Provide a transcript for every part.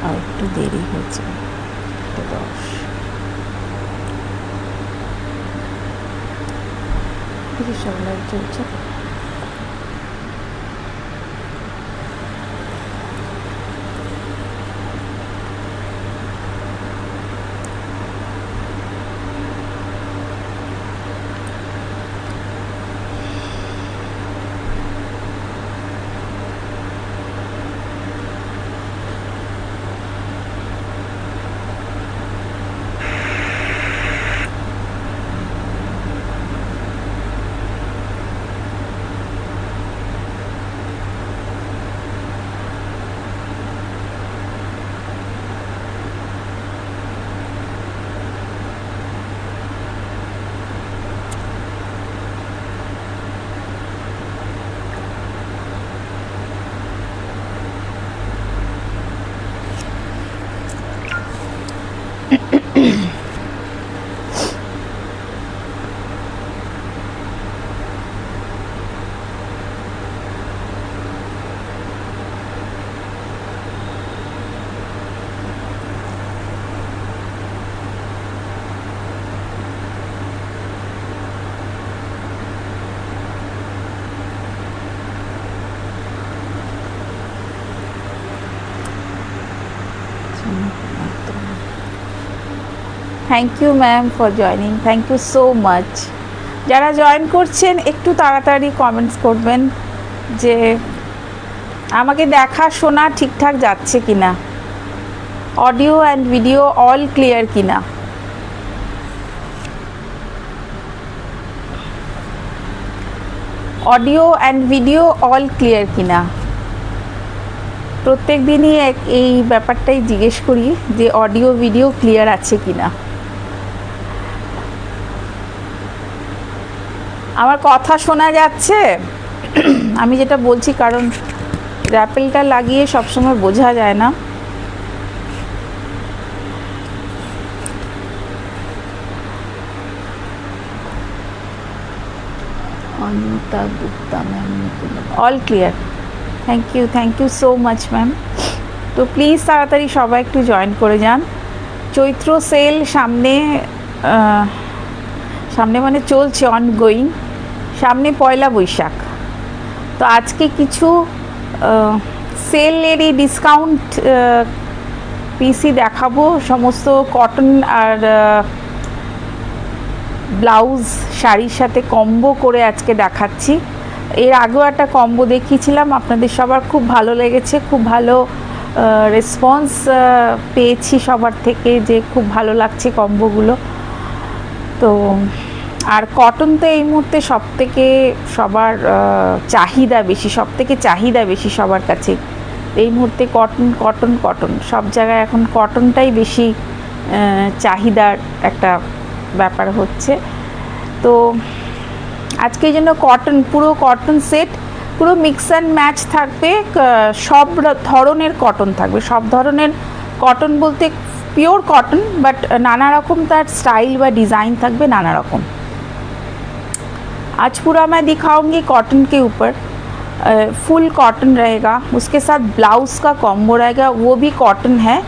আর একটু দেরি হয়েছে, 10 কিছু সব লাইট চলছে। Thank you ma'am for joining, thank you so much. যারা জয়েন করছেন একটু তাড়াতাড়ি কমেন্টস করবেন যে আমাকে দেখা শোনা ঠিকঠাক যাচ্ছে কিনা, audio and video all clear কিনা। Audio and video all clear কিনা। প্রত্যেক দিনই এই ব্যাপারটাই জিজ্ঞেস করি যে অডিও ভিডিও ক্লিয়ার আছে কিনা। আমার কথা শোনা যাচ্ছে? আমি যেটা বলছি, কারণ র্যাপেলটা লাগিয়ে সবসময় বোঝা যায় না। Anita Gupta ma'am, all clear. Thank you so much ma'am. তো প্লিজ তাড়াতাড়ি সবাই একটু জয়েন করে যান। চৈত্র সেল সামনে, সামনে মানে চলছে, অনগোয়িং। সামনে পয়লা বৈশাখ, তো আজকে কিছু সেলেরই ডিসকাউন্ট পিসি দেখাবো। সমস্ত কটন আর ব্লাউজ শাড়ির সাথে কম্বো করে আজকে দেখাচ্ছি। এর আগেও একটা কম্বো দেখিয়েছিলাম, আপনাদের সবার খুব ভালো লেগেছে, খুব ভালো রেসপন্স পেয়েছি সবার থেকে যে খুব ভালো লাগছে কম্বোগুলো। তো আর কটন তো এই মুহূর্তে সবার চাহিদা বেশি সবার কাছে এই মুহূর্তে। কটন সব জায়গায় এখন কটনটাই বেশি চাহিদার একটা ব্যাপার হচ্ছে। তো আজকে জন্য পুরো কটন সেট, পুরো মিক্স অ্যান্ড ম্যাচ থাকবে। সব ধরনের কটন থাকবে, সব ধরনের কটন বলতে পিওর কটন, বাট নানা রকম তার स्टाइल व डिज़ाइन থাকবে नाना रकम। आज पूरा मैं दिखाऊंगी कॉटन के ऊपर, फुल कॉटन रहेगा, उसके साथ ब्लाउज़ का कॉम्बो रहेगा, वो भी कॉटन है।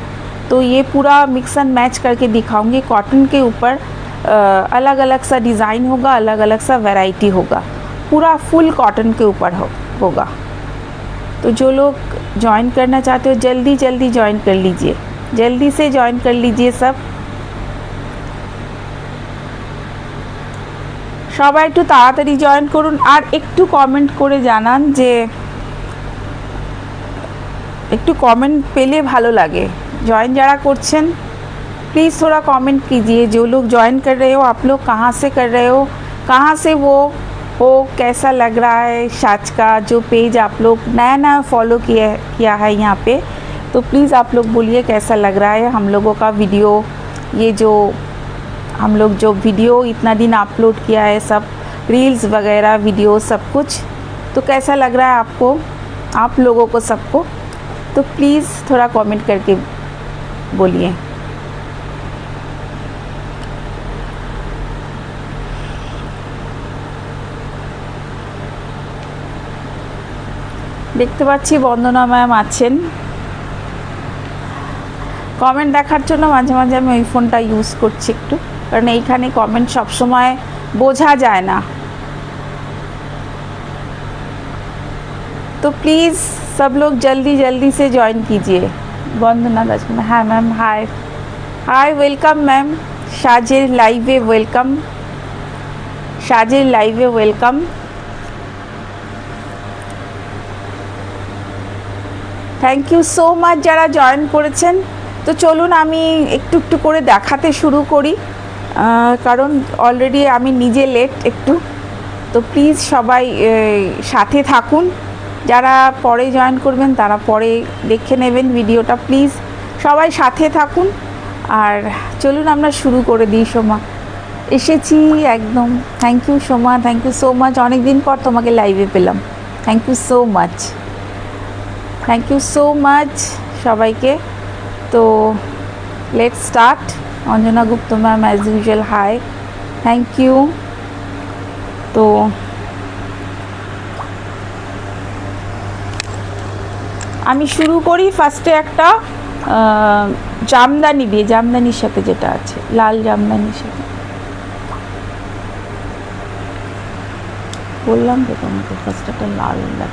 तो ये पूरा मिक्स एंड मैच करके दिखाऊंगी। कॉटन के ऊपर अलग अलग सा डिज़ाइन होगा, अलग अलग सा वैरायटी होगा, पूरा फुल कॉटन के ऊपर होगा। तो जो लोग ज्वाइन करना चाहते हो जल्दी ज्वाइन कर लीजिए, जल्दी से ज्वाइन कर लीजिए सब। সবাই একটু তাড়াতাড়ি জয়েন করুন আর একটু কমেন্ট করে জানান, যে একটু কমেंट পেলে ভালো লাগে। জয়েন যারা করছেন प्लीज़ थोड़ा कमेंट कीजिए। जो लोग ज्वाइन कर रहे हो, आप लोग कहाँ से कर रहे हो, कहाँ से वो हो, कैसा लग रहा है साज का जो पेज आप लोग नया फॉलो किया है यहाँ पे। तो प्लीज़ आप लोग बोलिए कैसा लग रहा है हम लोगों का वीडियो, ये जो हम लोग जो वीडियो इतना दिन अपलोड किया है, सब रील्स वगैरह वीडियो सब कुछ, तो कैसा लग रहा है आपको, आप लोगों को सबको। तो प्लीज़ थोड़ा कमेंट करके बोलिए। দেখতে পাচ্ছি বন্দনা ম্যাম আছেন। কমেন্ট দেখার জন্য মাঝে মাঝে আমি ওই ফোনটা ইউজ করছি একটু, কারণ এইখানে কমেন্ট সবসময় বোঝা যায় না। तो प्लीज़ सब लोग जल्दी जल्दी से ज्वाइन कीजिए। वंदना दास, हाँ ma'am, hi hi, welcome ma'am. Shajir लाइवे वेलकम, शाजिर लाइवे welcome. Thank you so much যারা জয়েন করেছেন। তো চলুন আমি একটু একটু করে দেখাতে শুরু করি, কারণ অলরেডি আমি নিজে লেট একটু। তো প্লিজ সবাই সাথে থাকুন, যারা পরে জয়েন করবেন তারা পরে দেখে নেবেন ভিডিওটা। প্লিজ সবাই সাথে থাকুন, আর চলুন আমরা শুরু করে দিই। সোমা এসেছি একদম। Thank you Soma, thank you so much. অনেক দিন পর তোমাকে লাইভে পেলাম, thank you so much, thank you so much সবাইকে। তো let's start. Anjana Gupta ma'am as usual, hi, thank you. তো আমি শুরু করি ফার্স্টে একটা জামদানি দিয়ে, জামদানির সাথে যেটা আছে, লাল জামদানির সাথে। বললাম তো তোমাকে ফার্স্ট একটা লাল দেখ।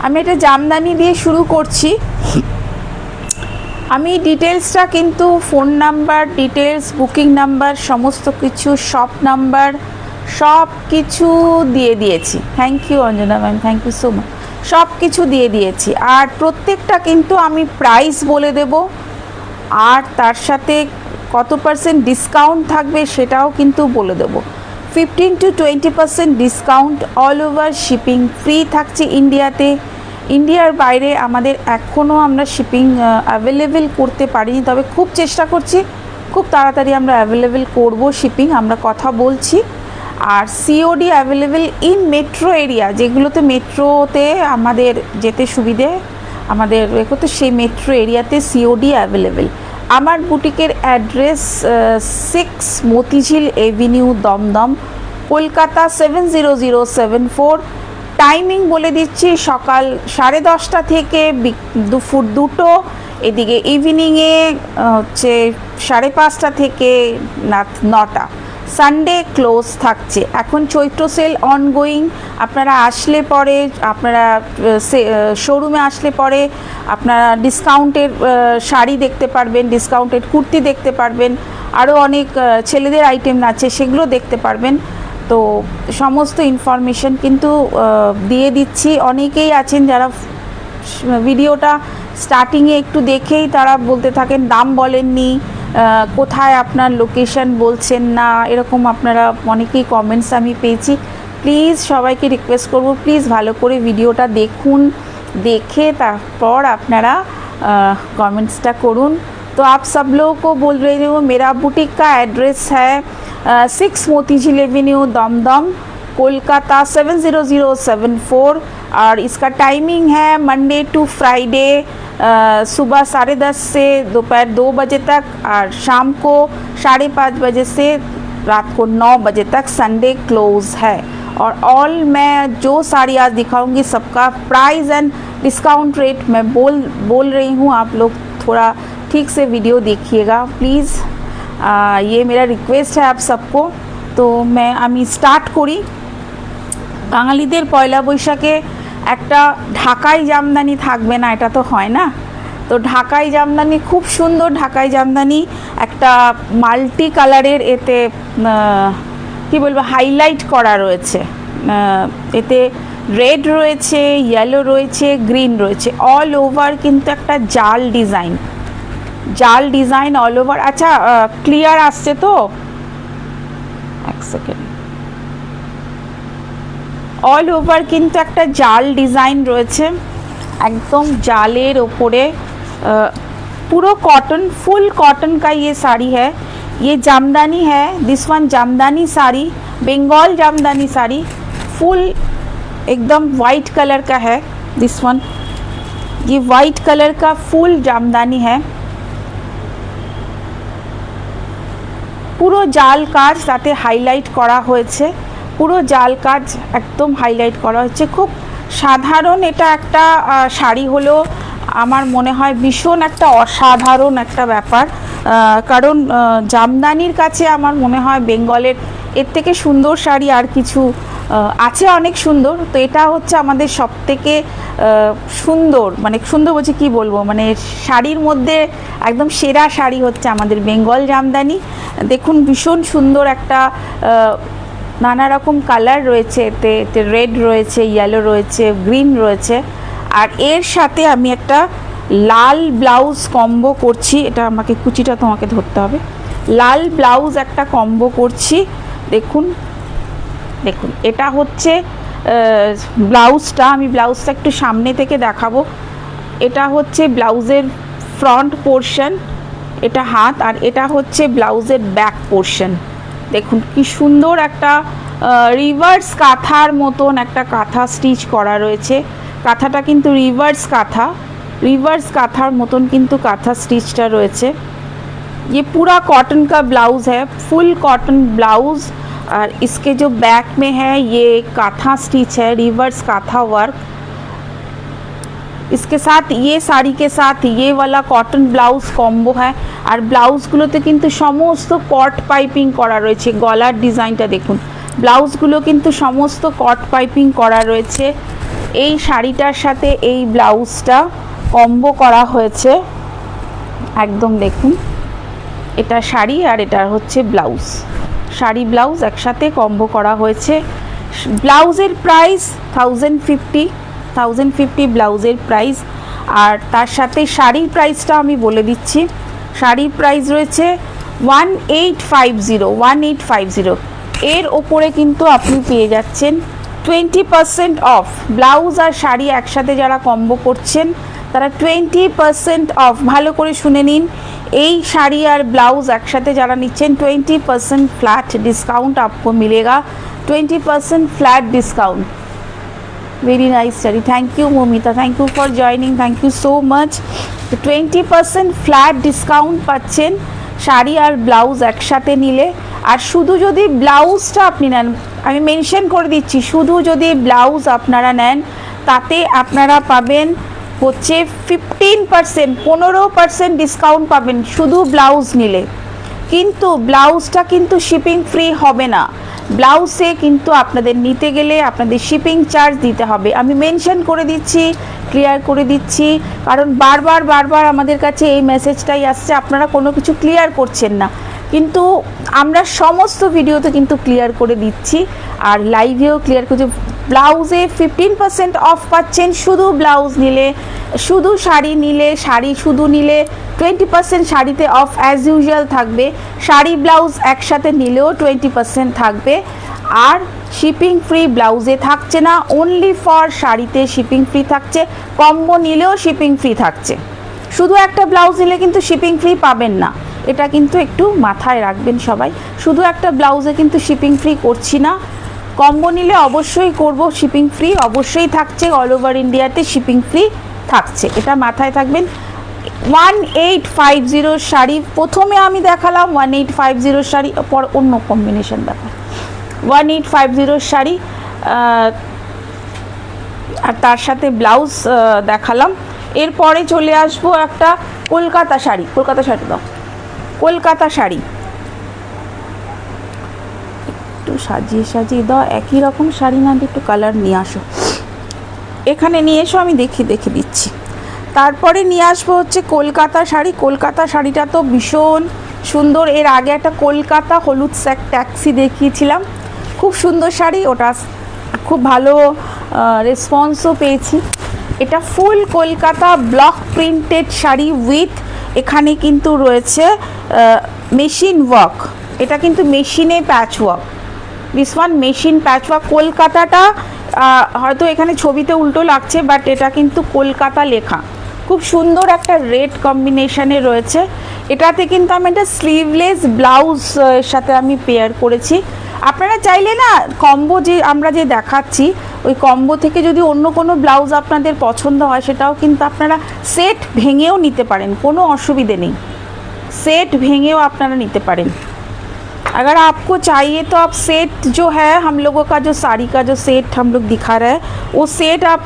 আমি এটা জামদানি দিয়ে শুরু করছি। আমি ডিটেলসটা কিন্তু phone number, details, booking number, সমস্ত কিছু, শপ নাম্বার, সব কিছু দিয়ে দিয়েছি। Thank you Anjana ma'am, thank you so much. সব কিছু দিয়ে দিয়েছি, আর প্রত্যেকটা কিন্তু আমি প্রাইস বলে দেব, আর তার সাথে কত পার্সেন্ট ডিসকাউন্ট থাকবে সেটাও কিন্তু বলে দেবো। 15 to 20% discount, all over shipping free থাকছে ইন্ডিয়াতে। ইন্ডিয়ার বাইরে আমাদের এখনও আমরা শিপিং অ্যাভেলেবেল করতে পারিনি, তবে খুব চেষ্টা করছি, খুব তাড়াতাড়ি আমরা অ্যাভেলেবেল করব শিপিং, আমরা কথা বলছি। আর COD available in metro area, যেগুলোতে মেট্রোতে আমাদের যেতে সুবিধে, আমাদের করতে, সেই মেট্রো এরিয়াতে সিওডি অ্যাভেলেবেল। আমার বুটিকের address 6 Motijheel avenue, Dumdum, Kolkata 70074। Timing বলে দিচ্ছি, সকাল 10:30 থেকে দুপুর 2টো, এদিকে ইভিনিংয়ে হচ্ছে 5:30 থেকে রাত 9টা। সানডে ক্লোজ থাকছে। এখন চৈত্র সেল অনগোয়িং, আপনারা আসলে পরে, আপনারা শোরুমে আসলে পরে আপনারা ডিসকাউন্টের শাড়ি দেখতে পারবেন, ডিসকাউন্টেড কুর্তি দেখতে পারবেন, আরও অনেক ছেলেদের আইটেম আছে সেগুলো দেখতে পারবেন। তো সমস্ত ইনফরমেশন কিন্তু দিয়ে দিচ্ছি। অনেকেই আছেন যারা ভিডিওটা স্টার্টিংয়ে একটু দেখেই তারা বলতে থাকেন দাম বলেননি, কোথায় আপনার লোকেশন বলছেন না, এরকম আপনারা অনেকেই কমেন্টস আমি পেয়েছি। প্লিজ সবাইকে রিকোয়েস্ট করব, প্লিজ ভালো করে ভিডিওটা দেখুন, দেখে তারপর আপনারা कमेंट्सटा करूँ। तो आप सब लोगों को बोल रही हूँ, मेरा बुटीक का एड्रेस है 6 मोतीझील एवेन्यू, दमदम, कोलकाता 70074। और इसका टाइमिंग है मंडे टू फ्राइडे, सुबह 10:30 से दोपहर 2 बजे तक, और शाम को 5:30 बजे से रात को 9 बजे तक संडे क्लोज है। और ऑल मैं जो साड़ी आज दिखाऊंगी सबका प्राइस एंड डिस्काउंट रेट मैं बोल रही हूँ, आप लोग थोड़ा ठीक से वीडियो देखिएगा प्लीज़, ये मेरा रिक्वेस्ट है आप सबको। तो मैं আমি স্টার্ট করি। বাঙালিদের পয়লা বৈশাখে একটা ঢাকাই জামদানি থাকবে না, এটা তো হয় না। তো ঢাকাই জামদানি খুব সুন্দর, ঢাকাই জামদানি একটা মাল্টি কালারের, এতে কি বলবো হাইলাইট করা রয়েছে, এতে রেড রয়েছে, ইয়েলো রয়েছে, গ্রিন রয়েছে, অল ওভার কিন্তু একটা জাল ডিজাইন অল ওভার। আচ্ছা ক্লিয়ার আসছে তো? এক সেকেন্ড। অল ওভার কিন্তু একটা জাল ডিজাইন রয়েছে, একদম জালের ওপরে, पूरा कॉटन, फुल कॉटन का ये साड़ी है। ये जामदानी है, this one Jamdani sari, Bengal Jamdani sari, full एकदम वाइट कलर का है। दिस वन ये वाइट कलर का फुल जामदानी है, পুরো জাল কাজ তাতে হাইলাইট করা হয়েছে। পুরো জাল কাজ একদম হাইলাইট করা হচ্ছে। খুব সাধারণ এটা একটা শাড়ি হলো আমার মনে হয় ভীষণ একটা অসাধারণ একটা ব্যাপার, কারণ জামদানির কাছে আমার মনে হয় বেঙ্গলের এর থেকে সুন্দর শাড়ি আর কিছু আছে, অনেক সুন্দর। তো এটা হচ্ছে আমাদের সব থেকে সুন্দর, মানে সুন্দর বলছে কি বলবো, মানে শাড়ির মধ্যে একদম সেরা শাড়ি হচ্ছে আমাদের বেঙ্গল জামদানি। দেখুন ভীষণ সুন্দর একটা নানা রকম কালার রয়েছে, এতে রেড রয়েছে, ইয়েলো রয়েছে, গ্রিন রয়েছে। আর এর সাথে আমি একটা লাল ব্লাউজ কম্বো করছি, এটা আমাকে কুচিটা তোমাকে ধরতে হবে, লাল ব্লাউজ একটা কম্বো করছি। দেখুন দেখুন এটা হচ্ছে ব্লাউজটা, আমি ব্লাউজটা একটু সামনে থেকে দেখাবো। এটা হচ্ছে ব্লাউজের ফ্রন্ট পোর্শন, এটা হাত, আর এটা হচ্ছে ব্লাউজের ব্যাক পোর্শন। দেখুন কি সুন্দর একটা রিভার্স কাঁথার মতন একটা কাঁথা স্টিচ করা রয়েছে। কাঁথাটা কিন্তু রিভার্স কাঁথার মতন কিন্তু কাঁথা স্টিচটা রয়েছে। ये पूरा कॉटन का ब्लाउज़ है, फुल कॉटन ब्लाउज़। और इसके जो बैक में है ये काथा स्टिच है, रिवर्स काथा वर्क। इसके साथ ये साड़ी के साथ ये वाला कॉटन ब्लाउज कॉम्बो है। और ब्लाउजগুলোতে কিন্তু সমস্ত কট পাইপিং করা রয়েছে। গলার ডিজাইনটা দেখুন, ব্লাউজগুলো কিন্তু সমস্ত কট পাইপিং করা রয়েছে। এই শাড়িটার সাথে এই ব্লাউজটা কম্বো করা হয়েছে একদম। দেখুন এটা শাড়ি আর এটা হচ্ছে ব্লাউজ, শাড়ি ব্লাউজ একসাথে কম্বো করা হয়েছে। ব্লাউজের প্রাইস 1050 ব্লাউজের প্রাইস। আর তার সাথে শাড়ির প্রাইসটা আমি বলে দিচ্ছি, শাড়ির প্রাইস রয়েছে 1850। এর ওপরে কিন্তু আপনি পেয়ে যাচ্ছেন 20% অফ। ব্লাউজ আর শাড়ি একসাথে যারা কম্বো করছেন তারা 20% অফ। ভালো করে শুনে নিন, এই শাড়ি আর ব্লাউজ একসাথে যারা নিচ্ছেন 20% फ्लैट डिस्काउंट आपको मिलेगा, 20% flat discount. Very nice sari, thank you Momita, thank you for joining, thank you so much. তো 20% फ्लैट ডিসকাউন্ট পাচ্ছেন শাড়ি আর ব্লাউজ একসাথে নিলে। আর শুধু যদি ব্লাউজটা আপনি নেন, আমি মেনশন করে দিচ্ছি, শুধু যদি ব্লাউজ আপনারা নেন তাতে আপনারা পাবেন হচ্ছে 15% ডিসকাউন্ট পাবেন শুধু ব্লাউজ নিলে। কিন্তু ব্লাউজটা কিন্তু শিপিং ফ্রি হবে না, ব্লাউজে কিন্তু আপনাদের নিতে গেলে আপনাদের শিপিং চার্জ দিতে হবে। আমি মেনশন করে দিচ্ছি, ক্লিয়ার করে দিচ্ছি, কারণ বারবার আমাদের কাছে এই মেসেজটাই আসছে আপনারা কোনো কিছু ক্লিয়ার করছেন না। কিন্তু আমরা সমস্ত ভিডিওতে কিন্তু ক্লিয়ার করে দিচ্ছি আর লাইভেও ক্লিয়ার করছি। ব্লাউজে 15% অফ পাচ্ছেন শুধু ব্লাউজ নিলে, শুধু শাড়ি নিলে, শাড়ি শুধু নিলে 20% শাড়িতে অফ অ্যাজ ইউজুয়াল থাকবে, শাড়ি ব্লাউজ একসাথে নিলেও 20% থাকবে। আর শিপিং ফ্রি ব্লাউজে থাকছে না, অনলি ফর শাড়িতে শিপিং ফ্রি থাকছে, কম্বো নিলেও শিপিং ফ্রি থাকছে। শুধু একটা ব্লাউজ নিলে কিন্তু শিপিং ফ্রি পাবেন না, এটা কিন্তু একটু মাথায় রাখবেন সবাই। শুধু একটা ব্লাউজে কিন্তু শিপিং ফ্রি করছি না, কম্বো নিলে অবশ্যই করব, শিপিং ফ্রি অবশ্যই থাকছে, অল ওভার ইন্ডিয়াতে শিপিং ফ্রি থাকছে, এটা মাথায় থাকবেন। 1850 শাড়ি প্রথমে আমি দেখালাম, 1850 শাড়ি পর অন্য কম্বিনেশন ব্যাপার, 1850 শাড়ি আর তার সাথে ব্লাউজ দেখালাম। এরপরে চলে আসবো একটা কলকাতা শাড়ি, কলকাতা শাড়ি দাও, কলকাতা শাড়ি একটু সাজিয়ে দাও, একই রকম শাড়ি না একটু কালার নিয়ে আসো, এখানে নিয়ে এসো, আমি দেখে দিচ্ছি। তারপরে নিয়ে আসবো হচ্ছে কলকাতা শাড়ি। কলকাতা শাড়িটা তো ভীষণ সুন্দর, এর আগে একটা কলকাতা হলুদ ট্যাক্সি দেখিয়েছিলাম, খুব সুন্দর শাড়ি, ওটা খুব ভালো রেসপন্সও পেয়েছি। এটা full Kolkata block printed sari with এখানে কিন্তু রয়েছে মেশিন ওয়ার্ক, এটা কিন্তু মেশিনে patch work, this one machine patch work. কলকাতাটা হয়তো এখানে ছবিতে উল্টো লাগছে, বাট এটা কিন্তু কলকাতা লেখা, খুব সুন্দর একটা রেড কম্বিনেশনে রয়েছে। এটাতে কিন্তু আমি একটা স্লিভলেস ব্লাউজ সাথে আমি পেয়ার করেছি। আপনারা চাইলে না কম্বো যে আমরা যে দেখাচ্ছি ওই কম্বো থেকে যদি অন্য কোনো ব্লাউজ আপনাদের পছন্দ হয় সেটাও কিন্তু আপনারা সেট ভেঙেও নিতে পারেন, কোনো অসুবিধে নেই, সেট ভেঙেও আপনারা নিতে পারেন। अगर आपको चाहिए तो आप सेट जो है हम लोगों का, जो साड़ी का जो सेट हम लोग दिखा रहे हैं, वो सेट आप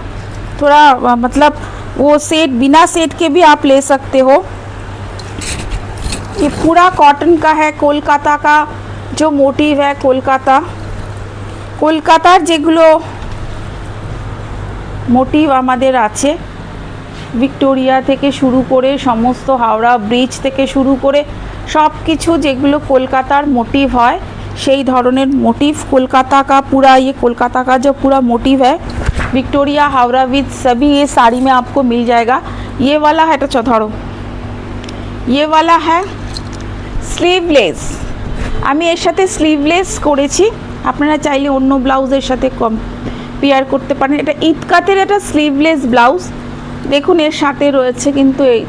थोड़ा मतलब वो सेट बिना सेट के भी आप ले सकते हो। ये पूरा कॉटन का है, कोलकाता का जो मोटिव है, কলকাতার যেগুলো মোটিভ আমাদের আছে, ভিক্টোরিয়া থেকে শুরু করে সমস্ত হাওড়া ব্রিজ থেকে শুরু করে সব কিছু যেগুলো কলকাতার মোটিভ হয়, সেই ধরনের মোটিভ कोलकाता का पूरा, ये कोलकाता का जो पूरा मोटिव है विक्टोरिया हावड़ा ब्रिज सभी ये साड़ी में आपको मिल जाएगा। ये वाला है, तो धरो ये वाला है স্লিভলেস। আমি এর সাথে স্লিভলেস করেছি, আপনারা চাইলে অন্য ব্লাউজের সাথে কম্পেয়ার করতে পারেন। এটা ইটকাতের একটা স্লিভলেস ব্লাউজ, দেখুন এর সাথে রয়েছে কিন্তু এই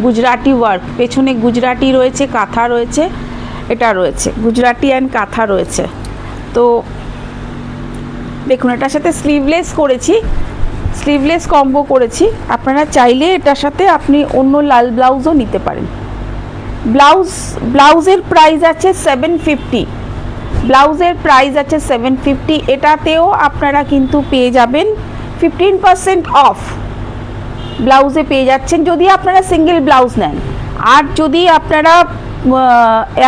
গুজরাটি ওয়ার্ক, পেছনে গুজরাটি রয়েছে, কাঁথা রয়েছে, এটা রয়েছে গুজরাটি অ্যান্ড কাঁথা রয়েছে। তো দেখুন এটার সাথে স্লিভলেস করেছি, স্লিভলেস কম্বো করেছি। আপনারা চাইলে এটার সাথে আপনি অন্য লাল ব্লাউজও নিতে পারেন। ব্লাউজের প্রাইস আছে 750, ব্লাউজের প্রাইস আছে 750। এটাতেও আপনারা কিন্তু পেয়ে যাবেন 15% অফ, ব্লাউজে পেয়ে যাচ্ছেন যদি আপনারা সিঙ্গেল ব্লাউজ নেন। আর যদি আপনারা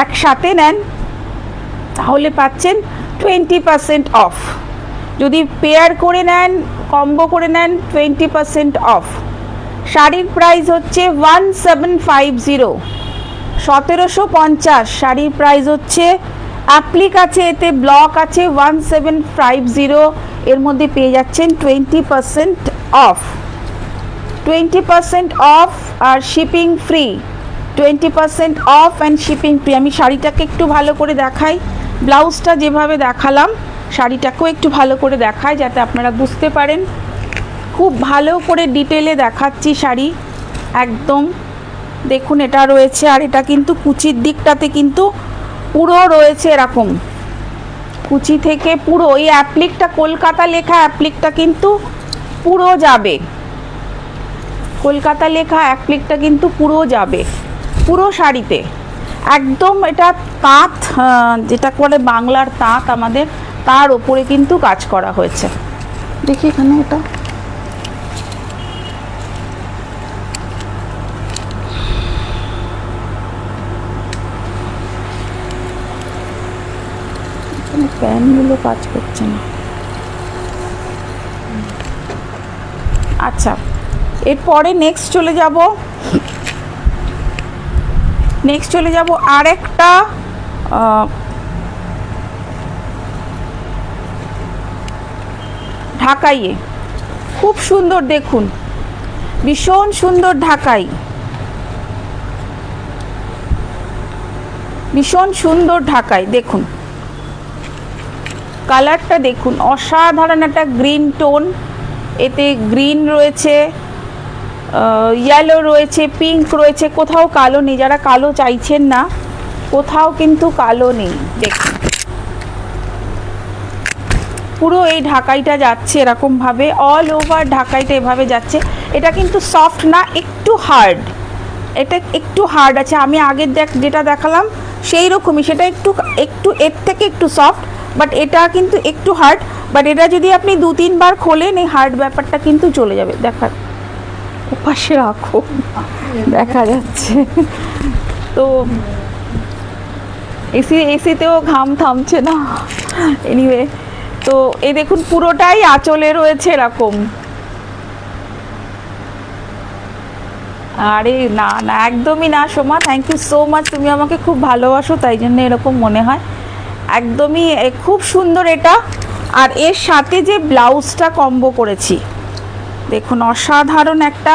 একসাথে নেন তাহলে পাচ্ছেন 20% অফ। যদি পেয়ার করে নেন, কম্বো করে নেন, 20% অফ। শাড়ির প্রাইস হচ্ছে 1750, 1750 শাড়ির প্রাইস হচ্ছে। অ্যাপ্লিক আছে, এতে ব্লক আছে, 1750। এর মধ্যে পেয়ে যাচ্ছেন 20% অফ, 20% অফ আর shipping free, 20% off and shipping free. আমি শাড়িটাকে একটু ভালো করে দেখাই, ব্লাউজটা যেভাবে দেখালাম শাড়িটাকেও একটু ভালো করে দেখাই যাতে আপনারা বুঝতে পারেন। খুব ভালো করে ডিটেলে দেখাচ্ছি শাড়ি একদম। দেখুন এটা রয়েছে, আর এটা কিন্তু কুচির দিকটাতে কিন্তু পুরো রয়েছে এরকম, কুচি থেকে পুরো এই অ্যাপ্লিকটা, কলকাতা লেখা অ্যাপ্লিকটা কিন্তু পুরো যাবে, কলকাতা লেখা অ্যাপ্লিকটা কিন্তু পুরো যাবে পুরো শাড়িতে একদম। এটা তাঁত, যেটা করে বাংলার তাঁত আমাদের, তার ওপরে কিন্তু কাজ করা হয়েছে। দেখি এখানে এটা প্যানগুলো কাজ করছে না। আচ্ছা, এরপরে নেক্সট চলে যাব আর একটা ঢাকাইয়ে, খুব সুন্দর, দেখুন ভীষণ সুন্দর ঢাকাই, ভীষণ সুন্দর ঢাকাই। দেখুন কালারটা দেখুন, অসাধারণ একটা গ্রিন টোন, এতে গ্রিন রয়েছে, ইয়েলো রয়েছে, পিঙ্ক রয়েছে, কোথাও কালো নেই। যারা কালো চাইছেন না, কোথাও কিন্তু কালো নেই। দেখুন পুরো এই ঢাকাইটা যাচ্ছে এরকমভাবে, অল ওভার ঢাকাইটা এভাবে যাচ্ছে। এটা কিন্তু সফট না, একটু হার্ড, এটা একটু হার্ড আছে। আমি আগের যেটা দেখালাম সেই রকমই, সেটা একটু এর থেকে একটু সফট, বাট এটা কিন্তু একটু হার্ড। বাট এটা যদি আপনি 2-3 বার খোলেন এই হার্ড ব্যাপারটা কিন্তু চলে যাবে। ওপাশে রাখো, দেখা যাচ্ছে। তো এসিতেও ঘাম থামছে না। এনিওয়ে, তো এই দেখুন পুরোটাই আঁচলে রয়েছে এরকম। আরে না না, একদমই না Soma, thank you so much, তুমি আমাকে খুব ভালোবাসো তাই জন্য এরকম মনে হয়। একদমই খুব সুন্দর এটা। আর এর সাথে যে ব্লাউজটা কম্বো করেছি, দেখুন অসাধারণ একটা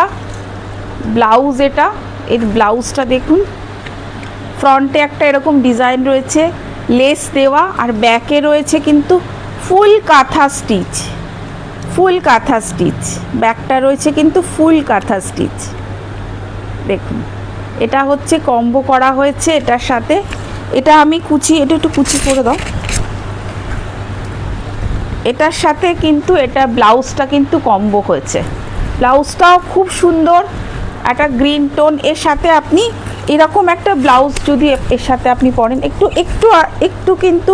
ব্লাউজ এটা। এর ব্লাউজটা দেখুন, ফ্রন্টে একটা এরকম ডিজাইন রয়েছে, লেস দেওয়া, আর ব্যাকে রয়েছে কিন্তু ফুল কাঁথা স্টিচ, ফুল কাঁথা স্টিচ। ব্যাকটা রয়েছে কিন্তু ফুল কাঁথা স্টিচ। দেখুন এটা হচ্ছে কম্বো করা হয়েছে এটার সাথে। এটা আমি এটা একটু কুচি করে দাও। এটার সাথে কিন্তু এটা ব্লাউজটা কিন্তু কম্বো হয়েছে, ব্লাউজটাও খুব সুন্দর, একটা গ্রিন টোন। এর সাথে আপনি এরকম একটা ব্লাউজ যদি এর সাথে আপনি পরেন, একটু একটু একটু কিন্তু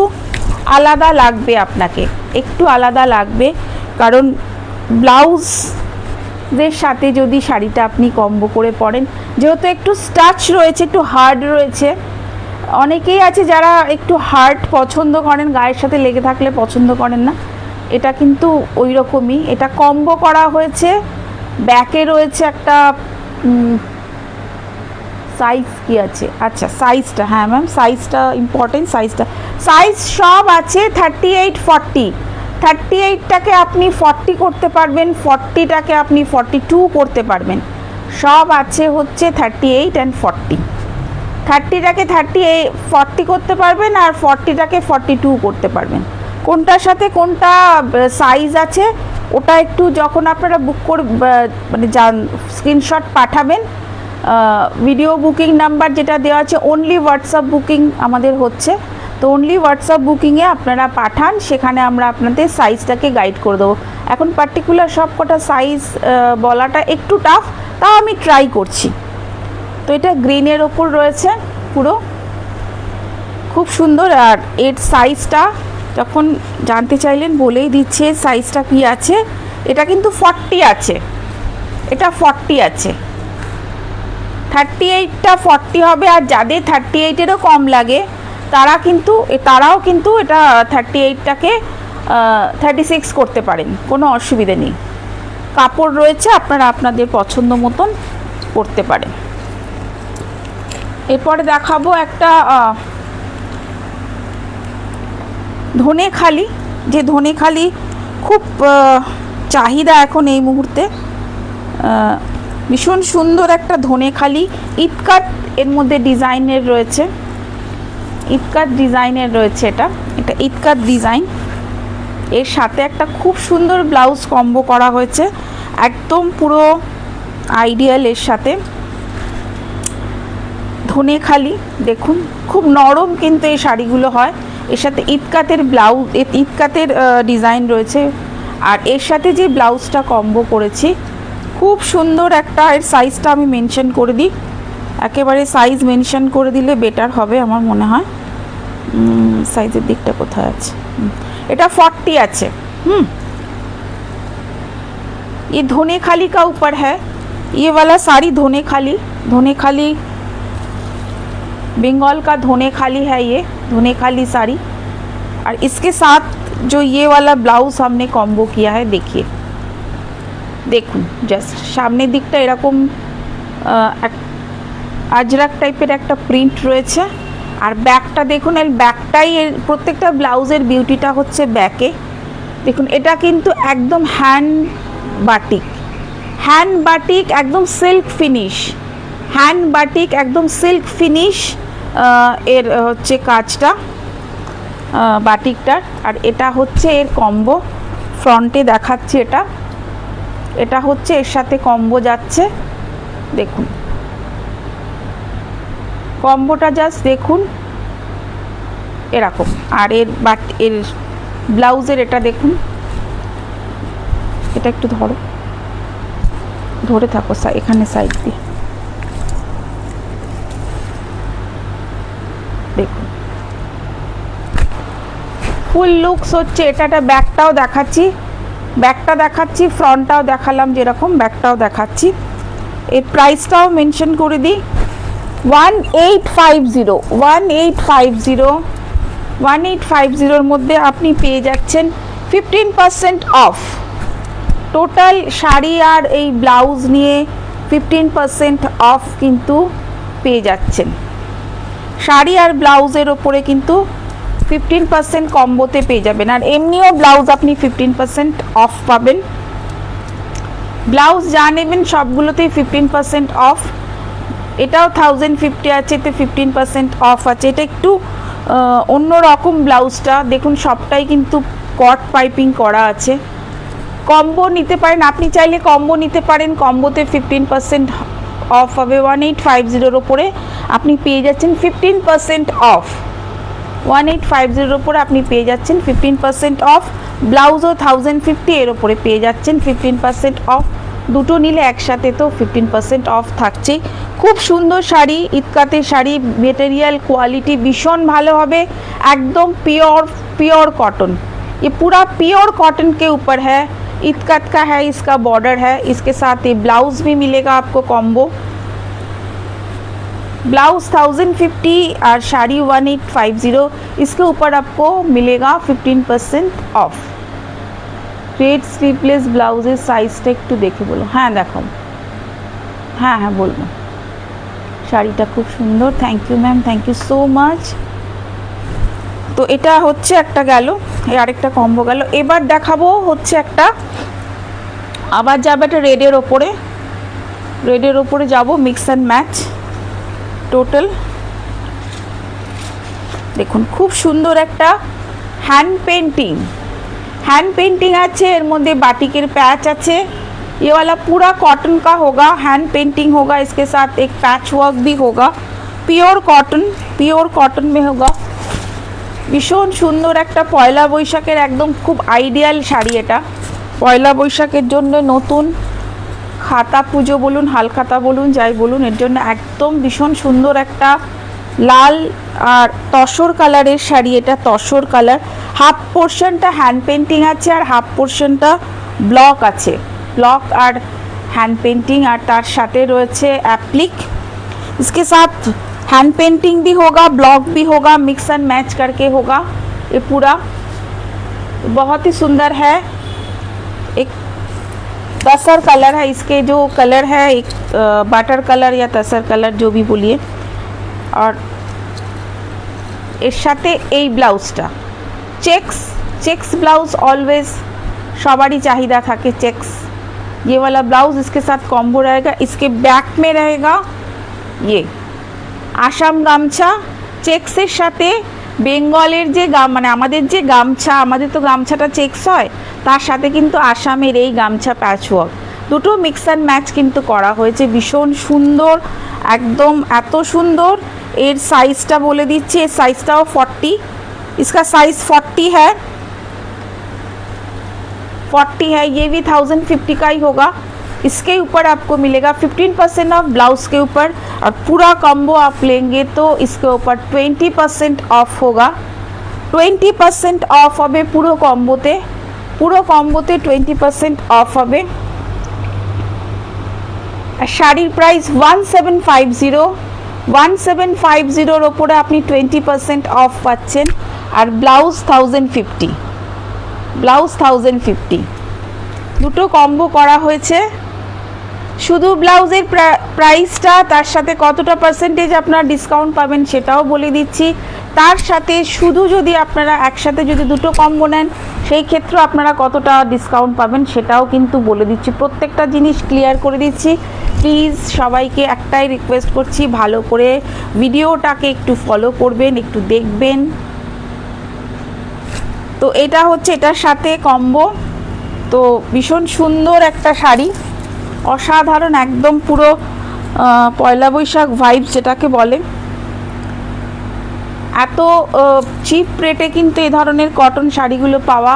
আলাদা লাগবে আপনাকে, একটু আলাদা লাগবে, কারণ ব্লাউজের সাথে যদি শাড়িটা আপনি কম্বো করে পরেন, যেহেতু একটু স্টাচ রয়েছে, একটু হার্ড রয়েছে, অনেকেই আছে যারা একটু হার্ড পছন্দ করেন, গায়ের সাথে লেগে থাকলে পছন্দ করেন না, এটা কিন্তু ওই রকমই। এটা কম্বো করা হয়েছে, ব্যাকে রয়েছে একটা সাইজ কি আছে, আচ্ছা সাইজটা, হ্যাঁ ম্যাম সাইজটা ইম্পর্টেন্ট, সাইজ সব আছে 38 40। 38টাকে আপনি 40 করতে পারবেন, 40টাকে আপনি 42 করতে পারবেন, সব আছে হচ্ছে 38 অ্যান্ড 40। 30টাকে 40 করতে পারবেন আর 40টাকে 42 করতে পারবেন। কোনটার সাথে কোনটা সাইজ আছে ওটা একটু যখন আপনারা বুক করে মানে স্ক্রিনশট পাঠাবেন, ভিডিও বুকিং নাম্বার যেটা দেওয়া আছে, অনলি হোয়াটসঅ্যাপ বুকিং আমাদের হচ্ছে, তো অনলি হোয়াটসঅ্যাপ বুকিংয়ে আপনারা পাঠান, সেখানে আমরা আপনাদের সাইজটাকে গাইড করে দেবো। এখন পার্টিকুলার সব কটা সাইজ বলাটা একটু টাফ, তাও আমি ট্রাই করছি। তো এটা গ্রিনের ওপর রয়েছে পুরো, খুব সুন্দর। আর এর সাইজটা যখন জানতে চাইলেন বলেই দিচ্ছে সাইজটা কি আছে। এটা কিন্তু 40 আছে, এটা 40 আছে, 38টা 40 হবে। আর যাদের 38-এরও কম লাগে তারাও কিন্তু এটা 38টাকে 36 করতে পারেন, কোনো অসুবিধে নেই। কাপড় রয়েছে, আপনারা আপনাদের পছন্দ মতন করতে পারেন। এরপরে দেখাবো একটা ধনেখালি, যে ধনেখালি খুব চাহিদা এখন এই মুহূর্তে, ভীষণ সুন্দর একটা ধনেখালি, ইটকাট এর মধ্যে ডিজাইনের রয়েছে, ইটকাট ডিজাইনের রয়েছে, এটা ইটকাট ডিজাইন, এর সাথে একটা খুব সুন্দর ব্লাউজ কম্বো করা হয়েছে, একদম পুরো আইডিয়াল। এর সাথে ধনেখালি দেখুন, খুব নরম কিন্তু এই শাড়িগুলো হয়। এর সাথে ইটকাতের ব্লাউজ, ইটকাতের ডিজাইন রয়েছে, আর এর সাথে যে ব্লাউজটা কম্বো করেছি খুব সুন্দর একটা। এর সাইজটা আমি মেনশন করে দিই, একেবারে সাইজ মেনশন করে দিলে বেটার হবে আমার মনে হয়। সাইজের দিকটা কোথায় আছে, এটা 40 আছে। ये धनेखाली का ऊपर है, ये वाला साड़ी धनेखाली बंगाल का धनेखाली है, ये धनेखाली साड़ी। और इसके साथ जो ये वाला ब्लाउज हमने कॉम्बो किया है, देखिए দেখুন জাস্ট সামনের দিকটা এরকম আজরাক টাইপের একটা প্রিন্ট রয়েছে, আর ব্যাকটা দেখুন, এই ব্যাকটাই এর প্রত্যেকটা ব্লাউজের বিউটিটা হচ্ছে ব্যাকে। দেখুন এটা কিন্তু একদম হ্যান্ড বাটিক একদম সিল্ক ফিনিশ, হ্যান্ড বাটিক একদম সিল্ক ফিনিশ এর হচ্ছে কাজটা বাটিকটার। আর এটা হচ্ছে এর কম্বো, ফ্রন্টে দেখাচ্ছি, এটা হচ্ছে এর সাথে কম্বো যাচ্ছে, দেখুন কম্বোটা জাস্ট দেখুন এরকম। আর এর ব্লাউজের এটা দেখুন, এটা একটু ধরে থাকো এখানে সাইড দিয়ে দেখুন, ফুল লুকস হচ্ছে এটা। ব্যাকটাও দেখাচ্ছি, ফ্রন্টটাও দেখালাম যেরকম, ব্যাকটাও দেখাচ্ছি। এর প্রাইসটাও মেনশন করে দিই, 1850 মধ্যে আপনি পেয়ে যাচ্ছেন 15% অফ। টোটাল শাড়ি আর এই ব্লাউজ নিয়ে 15% অফ কিন্তু পেয়ে যাচ্ছেন। শাড়ি আর ব্লাউজের ওপরে কিন্তু 15% কম্বোতে পেয়ে যাবেন, আর এমনিও ব্লাউজ আপনি 15% অফ পাবেন। ব্লাউজ যা নেবেন সবগুলোতেই 15% অফ। এটাও 1050 আছে, এতে 15% অফ আছে। এটা একটু অন্য রকম ব্লাউজটা দেখুন, সবটাই কিন্তু কট পাইপিং করা আছে। কম্বো নিতে পারেন, আপনি চাইলে কম্বো নিতে পারেন, কম্বোতে 15% অফ হবে। 1850-এর ওপরে আপনি পেয়ে যাচ্ছেন 15% অফ। 1850-এর ওপরে আপনি পেয়ে যাচ্ছেন 15% অফ। ব্লাউজও 1050 এর ওপরে পেয়ে যাচ্ছেন 15% অফ। দুটো নিলে একসাথে তো 15% অফ থাকছেই। খুব সুন্দর শাড়ি, ইতকাতের শাড়ি, মেটেরিয়াল কোয়ালিটি ভীষণ ভালো হবে, एकदम प्योर कॉटन। ये पूरा प्योर कॉटन के ऊपर है, इतकत का है, इसका बॉर्डर है, इसके साथ ये ब्लाउज भी मिलेगा आपको कॉम्बो। ब्लाउज 1050 और साड़ी 1850, इसके ऊपर आपको मिलेगा 15% ऑफ। रेड स्लीवलेस ब्लाउजेর সাইজটা একটু দেখে বলো। হ্যাঁ দেখো, হ্যাঁ হ্যাঁ বলবো। শাড়িটা খুব সুন্দর, thank you ma'am, thank you so much. তো এটা হচ্ছে একটা গেল, এই আরেকটা কম্বো গেল। এবার দেখাবো হচ্ছে একটা, আবার যাবে একটা রেডের ওপরে যাব, মিক্স অ্যান্ড ম্যাচ টোটাল। দেখুন খুব সুন্দর একটা হ্যান্ড पेंटिंग আছে, এর মধ্যে বাটিকের প্যাচ আছে। ये वाला पूरा कॉटन का होगा, हैंड पेंटिंग होगा, इसके साथ एक पैच वर्क भी होगा, प्योर कॉटन में होगा। ভীষণ সুন্দর একটা পয়লা বৈশাখের একদম খুব আইডিয়াল শাড়ি এটা। পয়লা বৈশাখের জন্য নতুন খাতা পুজো বলুন, হালখাতা বলুন, যাই বলুন, এর জন্য একদম ভীষণ সুন্দর একটা লাল আর তসর কালারের শাড়ি এটা, তসর কালার। হাফ পোর্শনটা হ্যান্ড পেন্টিং আছে আর হাফ পোর্শনটা ব্লক আছে, ब्लॉक और हैंड पेंटिंग और तार साथे रयेछे एप्लिक। इसके साथ हैंड पेंटिंग भी होगा, ब्लॉक भी होगा, मिक्स एंड मैच करके होगा ये पूरा। बहुत ही सुंदर है, एक तसर कलर है, इसके जो कलर है एक बटर कलर या तसर कलर जो भी बोलिए। और এর সাথে এই ব্লাউজটা চেক্স ব্লাউজ অলওয়েজ সবারই চাহিদা থাকে চেক্স। ये वाला ब्लाउज इसके साथ कॉम्बो रहेगा। इसके बैक में रहेगा ये आसाम गामछा, চেক্সের সাথে বেঙ্গলের যে মানে আমাদের যে গামছা, আমাদের তো গামছাটা চেক্স হয়, তার সাথে কিন্তু আসামের এই গামছা প্যাচওয়ার্ক, দুটো মিক্স অ্যান্ড ম্যাচ কিন্তু করা হয়েছে। ভীষণ সুন্দর, একদম এত সুন্দর। এর সাইজটা বলে দিচ্ছি, এর সাইজটাও 40, इसका साइज 40 है, ये भी 1050 का ही होगा। इसके ऊपर आपको मिलेगा 15% ऑफ ब्लाउज के ऊपर, और पूरा कॉम्बो आप लेंगे तो इसके ऊपर 20% ऑफ होगा। 20% ऑफ হবে পুরো কম্বোতে 20% অফ হবে। শাড়ির প্রাইস 1750 ওপরে আপনি 20% অফ পাচ্ছেন। আর ব্লাউজ 1050 দুটো কম্বো করা হয়েছে। শুধু ব্লাউজের প্রাইসটা, তার সাথে কতটা পার্সেন্টেজ আপনারা ডিসকাউন্ট পাবেন সেটাও বলে দিচ্ছি। তার সাথে শুধু যদি আপনারা একসাথে যদি দুটো কম্বো নেন সেই ক্ষেত্রে আপনারা কতটা ডিসকাউন্ট পাবেন সেটাও কিন্তু বলে দিচ্ছি। প্রত্যেকটা জিনিস ক্লিয়ার করে দিচ্ছি। প্লিজ সবাইকে একটাই রিকোয়েস্ট করছি, ভালো করে ভিডিওটাকে একটু ফলো করবেন, একটু দেখবেন। তো এটা হচ্ছে এটার সাথে কম্বো। তো ভীষণ সুন্দর একটা শাড়ি, অসাধারণ, একদম পুরো পয়লা বৈশাখ ভাইবস যেটাকে বলে। এত চিপ রেটে কিন্তু এই ধরনের কটন শাড়িগুলো পাওয়া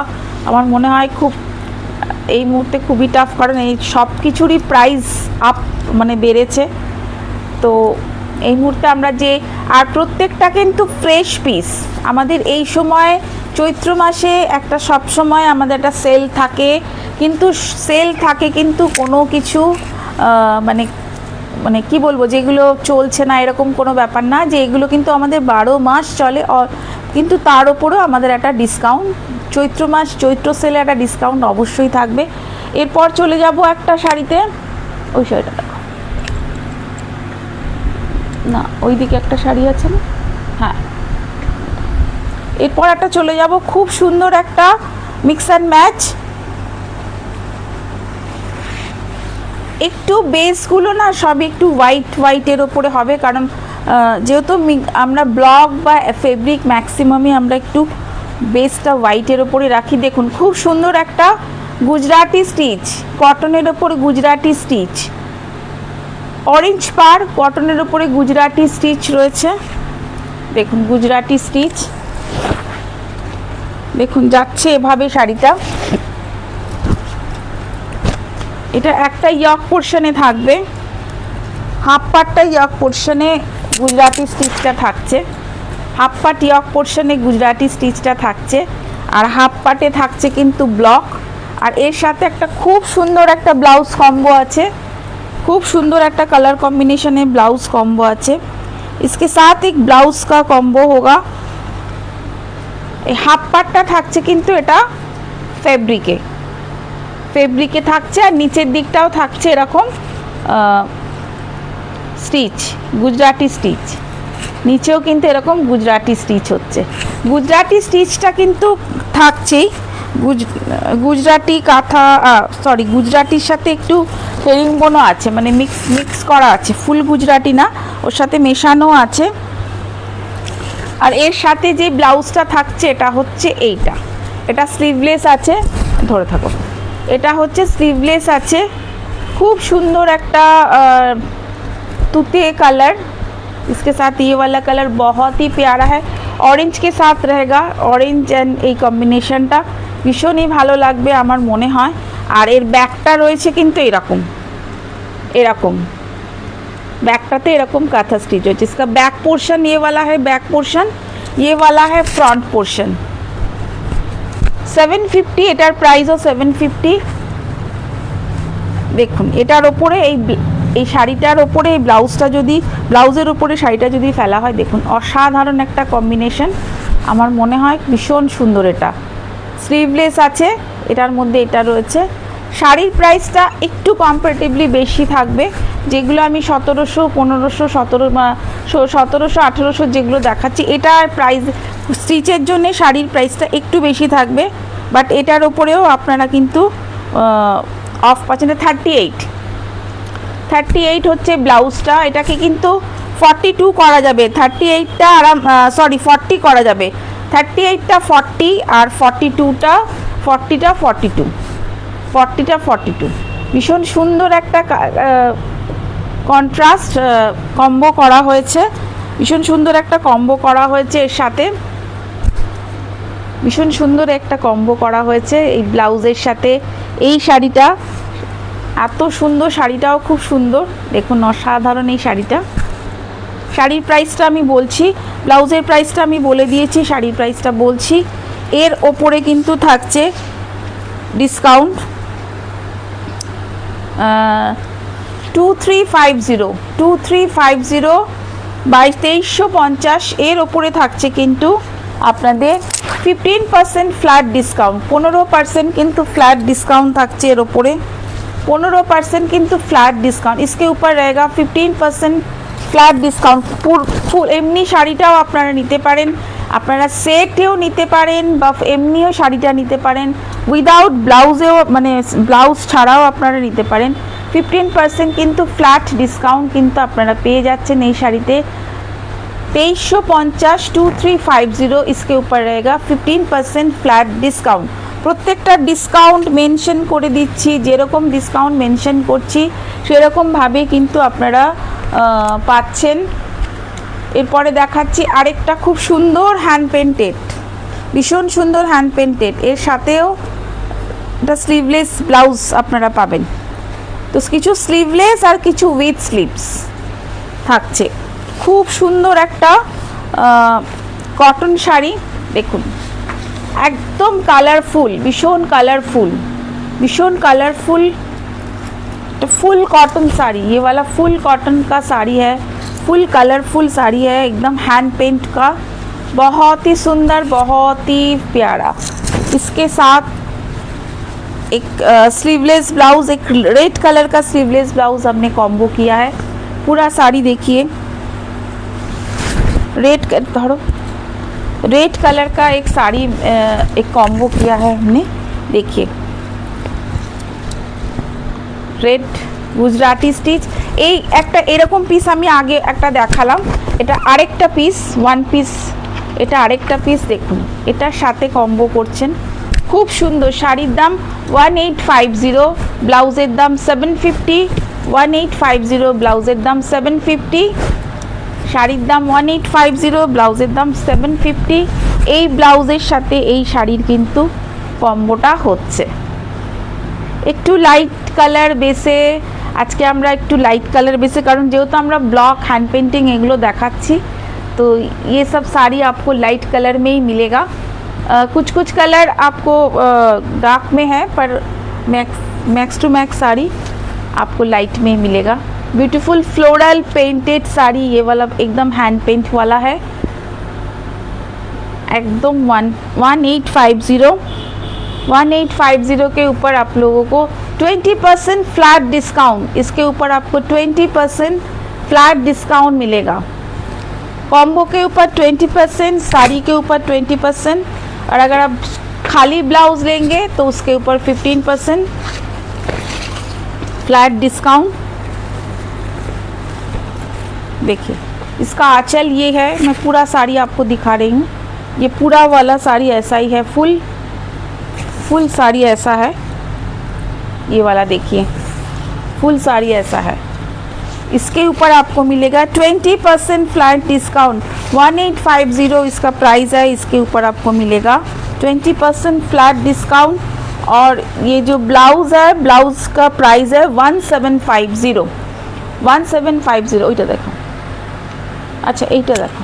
আমার মনে হয় খুব এই মুহূর্তে খুবই টাফ, কারণ এই সব কিছুরই প্রাইস আপ মানে বেড়েছে। তো এই মুহূর্তে আমরা যে, আর প্রত্যেকটা কিন্তু ফ্রেশ পিস। আমাদের এই সময় চৈত্র মাসে একটা সব সময় আমাদের একটা সেল থাকে, কিন্তু কোনো কিছু মানে কি বলবো, যেগুলো চলছে না এরকম কোনো ব্যাপার না, যে এগুলো কিন্তু আমাদের 12 মাস চলে। কিন্তু তার উপরেও আমাদের একটা ডিসকাউন্ট, চৈত্র সেলে একটা ডিসকাউন্ট অবশ্যই থাকবে। এরপর চলে যাব একটা শাড়িতে, ওই শাড়িটা দেখো না, ওইদিকে একটা শাড়ি আছে না, হ্যাঁ। এরপর একটা চলে যাব খুব সুন্দর একটা মিক্স অ্যান্ড ম্যাচ। একটু বেসগুলো না সবই একটু হোয়াইটের ওপরে হবে, কারণ যেহেতু আমরা ব্লক বা ফেব্রিক ম্যাক্সিমামই আমরা একটু বেসটা হোয়াইটের ওপরে রাখি। দেখুন খুব সুন্দর একটা গুজরাটি স্টিচ, কটনের ওপর গুজরাটি স্টিচ, অরেঞ্জ পার কটনের ওপরে গুজরাটি স্টিচ রয়েছে। দেখুন গুজরাটি স্টিচ, দেখুন যাচ্ছে এভাবে শাড়িটা। এটা একটা ইয়ক পোর্শনে থাকবে, হাফ পার্টটা ইয়ক পোর্শনে গুজরাটি স্টিচটা থাকছে, হাফ পার্ট ইয়ক পোর্শনে গুজরাটি স্টিচটা থাকছে, আর হাফ পার্টে থাকছে কিন্তু ব্লক। আর এর সাথে একটা খুব সুন্দর একটা ব্লাউজ কম্বো আছে, खूब सुंदर একটা कलर कॉम्बिनेशन है, ब्लाउज कॉम्बो আছে। इसके साथ एक ब्लाउज का कॉम्बो होगा। हाफ पार्टটা থাকছে কিন্তু এটা ফেব্রিকে থাকছে, আর নিচের দিকটাও থাকছে এরকম স্টিচ, গুজরাটি স্টিচ। নিচেও কিন্তু এরকম গুজরাটি স্টিচ হচ্ছে। গুজরাটি স্টিচটা কিন্তু থাকছেই, গুজরাটি কাঁথা সরি গুজরাটির সাথে একটু হেরিংবোনও আছে, মানে মিক্স করা আছে, ফুল গুজরাটি না, ওর সাথে মেশানো আছে। আর এর সাথে যে ব্লাউজটা থাকছে এটা হচ্ছে এইটা, এটা স্লিভলেস আছে, ধরে থাকো, এটা হচ্ছে স্লিভলেস আছে। खूब सुंदर একটা तूते कलर, इसके साथ ये वाला कलर बहुत ही प्यारा है, ऑरेंज के साथ रहेगा। ऑरेंज एंड এই কম্বিনেশনটা ভীষণই ভালো লাগবে আমার মনে হয়। আর এর ব্যাকটা রয়েছে কিন্তু এরকম बैकटाते এরকম কাঁথা স্টিচ হচ্ছে। इसका बैक पोर्शन ये वाला है, बैक पोर्शन ये वाला है, फ्रंट पोर्शन। 750 এটার প্রাইসও 750। দেখুন এটার ওপরে এই শাড়িটার ওপরে এই ব্লাউজটা যদি, ব্লাউজের ওপরে শাড়িটা যদি ফেলা হয়, দেখুন অসাধারণ একটা কম্বিনেশন, আমার মনে হয় ভীষণ সুন্দর। এটা স্লিভলেস আছে, এটার মধ্যে এটা রয়েছে। শাড়ির প্রাইসটা একটু কম্পারেটিভলি বেশি থাকবে, যেগুলো আমি 1700, 1500, 1700, 1800 যেগুলো দেখাচ্ছি, এটার প্রাইস স্টিচের জন্য শাড়ির প্রাইসটা একটু বেশি থাকবে। বাট এটার ওপরেও আপনারা কিন্তু অফ পাচ্ছেন। 38 হচ্ছে ব্লাউজটা, এটাকে কিন্তু 42 করা যাবে, 38টা আরাম, সরি 40 করা যাবে, 38টা 40 আর 42টা 42 ভীষণ সুন্দর একটা কন্ট্রাস্ট কম্বো করা হয়েছে, ভীষণ সুন্দর একটা কম্বো করা হয়েছে। এর সাথে ভীষণ সুন্দর একটা কম্বো করা হয়েছে এই ব্লাউজের সাথে। এই শাড়িটা এত সুন্দর, শাড়িটাও খুব সুন্দর, দেখুন অসাধারণ এই শাড়িটা। শাড়ির প্রাইসটা আমি বলছি, ব্লাউজের প্রাইসটা আমি বলে দিয়েছি, শাড়ির প্রাইসটা বলছি। এর ওপরে কিন্তু থাকছে ডিসকাউন্ট 2350 বাই 2350। এর ওপরে থাকছে কিন্তু আপনাদের 15% फ्लैट डिस्काउंट, 15% কিন্তু फ्लैट डिस्काउंट থাকছে এর ওপরে, 15% কিন্তু फ्लैट डिस्काउंट। इसके ऊपर रहेगा 15% फ्लैट डिस्काउंट। ফুল এমনি শাড়িটাও আপনারা নিতে পারেন, আপনারা সেটেও নিতে পারেন, বা এমনিও শাড়িটা নিতে পারেন, উইদাউট ব্লাউজেও, মানে ব্লাউজ ছাড়াও আপনারা নিতে পারেন। 15% কিন্তু ফ্ল্যাট ডিসকাউন্ট কিন্তু আপনারা পেয়ে যাচ্ছেন এই শাড়িতে। 2350, 2350, इसके ऊपर रहेगा 15% फ्लैट डिस्काउंट। প্রত্যেকটা ডিসকাউন্ট মেনশন করে দিচ্ছি, যেরকম ডিসকাউন্ট মেনশন করছি সেরকমভাবে কিন্তু আপনারা পাচ্ছেন। এরপরে দেখাচ্ছি আরেকটা খুব সুন্দর হ্যান্ড পেন্টেড, ভীষণ সুন্দর হ্যান্ড পেন্টেড, এর সাথেও এটা স্লিভলেস ব্লাউজ আপনারা পাবেন। তো কিছু স্লিভলেস আর কিছু উইথ স্লিভস থাকছে। খুব সুন্দর একটা কটন শাড়ি, দেখুন একদম কালারফুল, ভীষণ কালারফুल, तो फुल कॉटन साड़ी, ये वाला फुल कॉटन का साड़ी है, फुल कलरफुल साड़ी है, एकदम हैंड पेंट का, बहुत ही सुंदर, बहुत ही प्यारा। इसके साथ एक स्लीवलेस ब्लाउज, एक रेड कलर का स्लीवलेस ब्लाउज हमने कॉम्बो किया है। पूरा साड़ी देखिए, रेड कलर का एक साड़ी एक कॉम्बो किया है हमने, देखिए रेड गुजराटी स्टिच। এই একটা এরকম পিস আমি আগে একটা দেখালাম, এটা আরেকটা পিস, ওয়ান পিস, এটা আরেকটা পিস, দেখুন এটার সাথে কম্বো করছেন, খুব সুন্দর। শাড়ির দাম 1850, ব্লাউজের দাম 750, 1850, ব্লাউজের দাম 750, শাড়ির দাম 1850, ব্লাউজের দাম 750। এই ব্লাউজের সাথে এই শাড়ির কিন্তু কম্বোটা হচ্ছে। একটু লাইট কালার বেসে, আজকে আমরা একটু লাইট কালার বেসে, কারণ যেহেতু আমরা ব্লক हैंड पेंटिंग एगलो देखाচ্ছি, तो ये सब साड़ी आपको लाइट कलर में ही मिलेगा। कुछ कुछ कलर आपको डार्क में है, पर मैक्स टू मैक्स साड़ी आपको लाइट में ही मिलेगा। ब्यूटीफुल फ्लोरल पेंटेड साड़ी, ये वाला एकदम हैंड पेंट वाला है, एकदम 1850 के ऊपर आप लोगों को 20% फ्लैट डिस्काउंट, इसके ऊपर आपको 20% फ्लैट डिस्काउंट मिलेगा। कॉम्बो के ऊपर 20%, साड़ी के ऊपर 20%, और अगर आप खाली ब्लाउज लेंगे तो उसके ऊपर 15% फ्लैट डिस्काउंट। देखिए इसका आंचल ये है, मैं पूरा साड़ी आपको दिखा रही हूँ। ये पूरा वाला साड़ी ऐसा ही है, फुल साड़ी ऐसा है। ये वाला देखिए फुल साड़ी ऐसा है। इसके ऊपर आपको मिलेगा 20% फ्लैट डिस्काउंट। 1850 इसका प्राइस है, इसके ऊपर आपको मिलेगा 20% फ्लैट डिस्काउंट। और ये जो ब्लाउज है, ब्लाउज का प्राइस है 1750। ওইটা দেখো, আচ্ছা এইটা দেখো।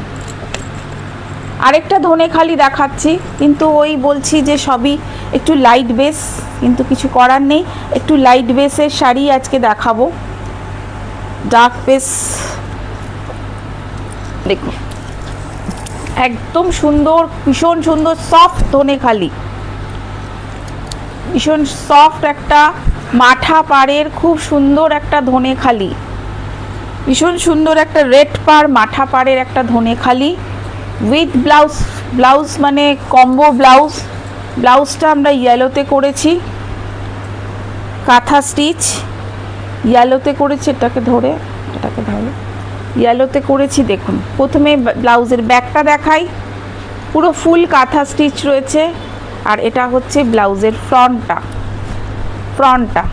আরেকটা ধনেখালি দেখাচ্ছি, কিন্তু ওই বলছি যে সবই একটু লাইট বেস, কিন্তু কিছু করার নেই, একটু লাইট বেসের শাড়ি আজকে দেখাবো। ডার্ক বেস দেখুন, একদম সুন্দর, ভীষণ সুন্দর সফট ধনেখালি, ভীষণ সফট একটা মাঠা পাড়ের খুব সুন্দর একটা ধনেখালি, ভীষণ সুন্দর একটা রেড পাড় মাঠা পাড়ের একটা ধনেখালি উইথ ব্লাউজ মানে কম্বো ব্লাউজ। ব্লাউজটা আমরা ইয়েলোতে করেছি, কাঁথা স্টিচ ইয়েলোতে করেছি, এটাকে ধরে ইয়েলোতে করেছি। দেখুন প্রথমে ব্লাউজের ব্যাকটা দেখাই, পুরো ফুল কাঁথা স্টিচ রয়েছে, আর এটা হচ্ছে ব্লাউজের ফ্রন্টটা।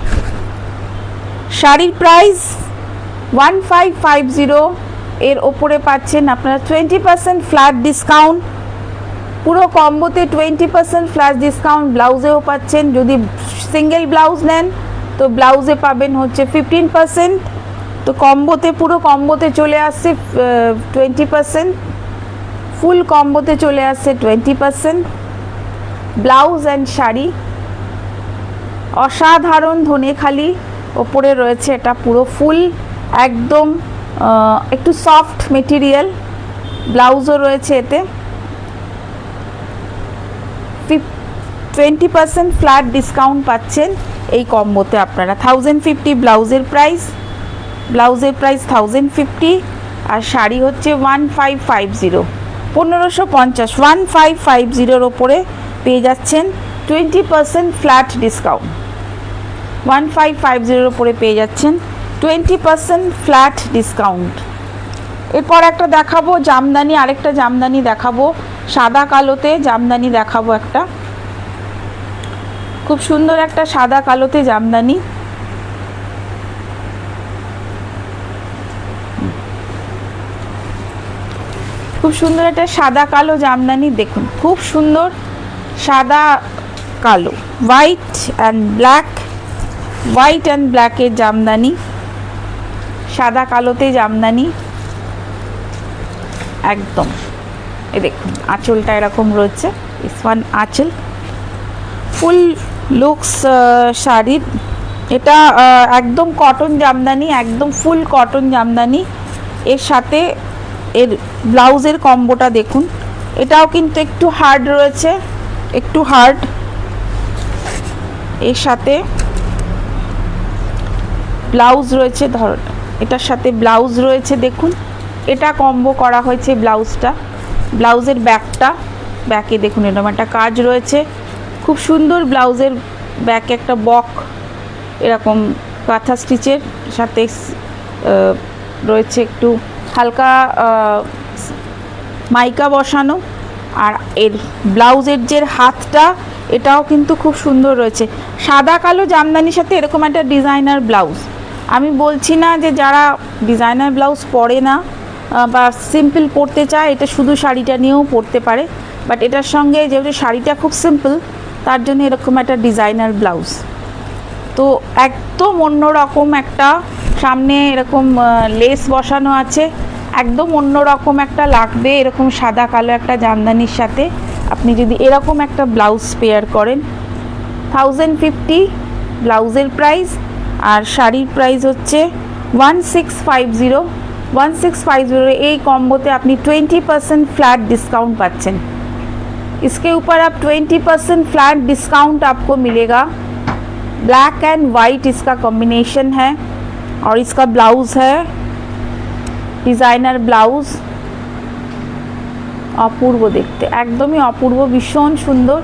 শাড়ির প্রাইস 1550, এর ওপরে পাচ্ছেন আপনারা 20% ফ্ল্যাট ডিসকাউন্ট। পুরো কম্বোতে 20% ফ্ল্যাট ডিসকাউন্ট, ব্লাউজেও পাচ্ছেন। যদি সিঙ্গেল ব্লাউজ নেন তো ব্লাউজে পাবেন হচ্ছে 15%। তো কম্বোতে, পুরো কম্বোতে চলে আসছে 20%, ফুল কম্বোতে চলে আসছে 20%। ব্লাউজ অ্যান্ড শাড়ি অসাধারণ ধনেখালি ওপরে রয়েছে, এটা পুরো ফুল একদম একটু সফট মেটেরিয়াল, ব্লাউজও রয়েছে এতে। 20% ফ্ল্যাট ডিসকাউন্ট পাচ্ছেন এই কম্বোতে আপনারা। 1050 ব্লাউজের প্রাইস 1050, আর শাড়ি হচ্ছে 1550, 1550, 1550 ওপরে পেয়ে যাচ্ছেন 20% ফ্ল্যাট ডিসকাউন্ট। 1550 ওপরে পেয়ে যাচ্ছেন 20% ফ্ল্যাট ডিসকাউন্ট। এরপর একটা দেখাবো জামদানি, আরেকটা জামদানি দেখাবো, সাদা কালোতে জামদানি দেখাবো একটা, খুব সুন্দর একটা সাদা কালোতে জামদানি। খুব সুন্দর একটা সাদা কালো জামদানি, দেখুন খুব সুন্দর সাদা কালো, হোয়াইট অ্যান্ড ব্ল্যাকের জামদানি, সাদা কালোতে জামদানি একদম। এই দেখুন আঁচলটা এরকম রয়েছে, ইসওয়ান আঁচল, ফুল লুকস শাড়ির। এটা একদম কটন জামদানি, একদম ফুল কটন জামদানি। এর সাথে এর ব্লাউজের কম্বোটা দেখুন, এটাও কিন্তু একটু হার্ড রয়েছে, একটু হার্ড। এর সাথে ব্লাউজ রয়েছে, ধরো এটার সাথে ব্লাউজ রয়েছে, দেখুন এটা কম্বো করা হয়েছে ব্লাউজটা। ব্লাউজের ব্যাকে দেখুন এরকম একটা কাজ রয়েছে, খুব সুন্দর। ব্লাউজের ব্যাকে একটা বক এরকম কাঁথা স্টিচের সাথে রয়েছে একটু হালকা মাইকা বসানো, আর এর ব্লাউজের যে হাতটা এটাও কিন্তু খুব সুন্দর রয়েছে। সাদা কালো জামদানির সাথে এরকম একটা ডিজাইনার ব্লাউজ। আমি বলছি না যে যারা ডিজাইনার ব্লাউজ পরে না বা সিম্পল পরতে চায়, এটা শুধু শাড়িটা নিয়েও পরতে পারে, বাট এটার সঙ্গে যেহেতু শাড়িটা খুব সিম্পল, তার জন্য এরকম একটা ডিজাইনার ব্লাউজ। তো একদম অন্যরকম একটা, সামনে এরকম লেস বসানো আছে, একদম অন্যরকম একটা লাগবে এরকম সাদা কালো একটা জামদানির সাথে। আপনি যদি এরকম একটা ব্লাউজ পেয়ার করেন, 1050 ব্লাউজের প্রাইস, আর শাড়ির প্রাইস হচ্ছে 1650। 1650 এই কম্বোতে আপনি 20% फ्लैट डिस्काउंट पाচ্ছেন। इसके ऊपर आप 20% फ्लैट डिस्काउंट आपको मिलेगा। ब्लैक एंड वाइट इसका कॉम्बिनेशन है और इसका ब्लाउज है डिज़ाइनर ब्लाउज। অপূর্ব দেখতে, একদমই অপূর্ব, ভীষণ সুন্দর।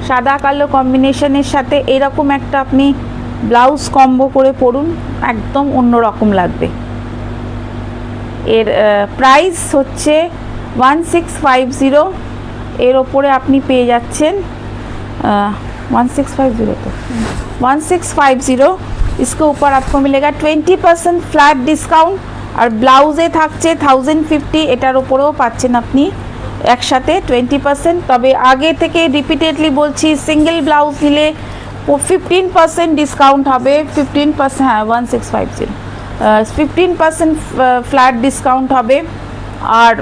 সাদা কালো কম্বিনেশনের সাথে এরকম একটা আপনি ব্লাউজ কম্বো করে পরুন, একদম অন্যরকম লাগবে। এর প্রাইস হচ্ছে 1650। এর ওপরে আপনি পেয়ে যাচ্ছেন 1650 तो 1650। इसके ऊपर आपको मिलेगा 20% फ्लैट डिस्काउंट और ब्लाउजे থাকছে 1050। এটার উপরেও পাচ্ছেন আপনি একসাথে 20%। তবে আগে থেকে রিপিটেডলি বলছি, সিঙ্গেল ব্লাউজ নিলে 15% ডিসকাউন্ট হবে। 15%, হ্যাঁ 1650, 15% ফ্ল্যাট ডিসকাউন্ট হবে। আর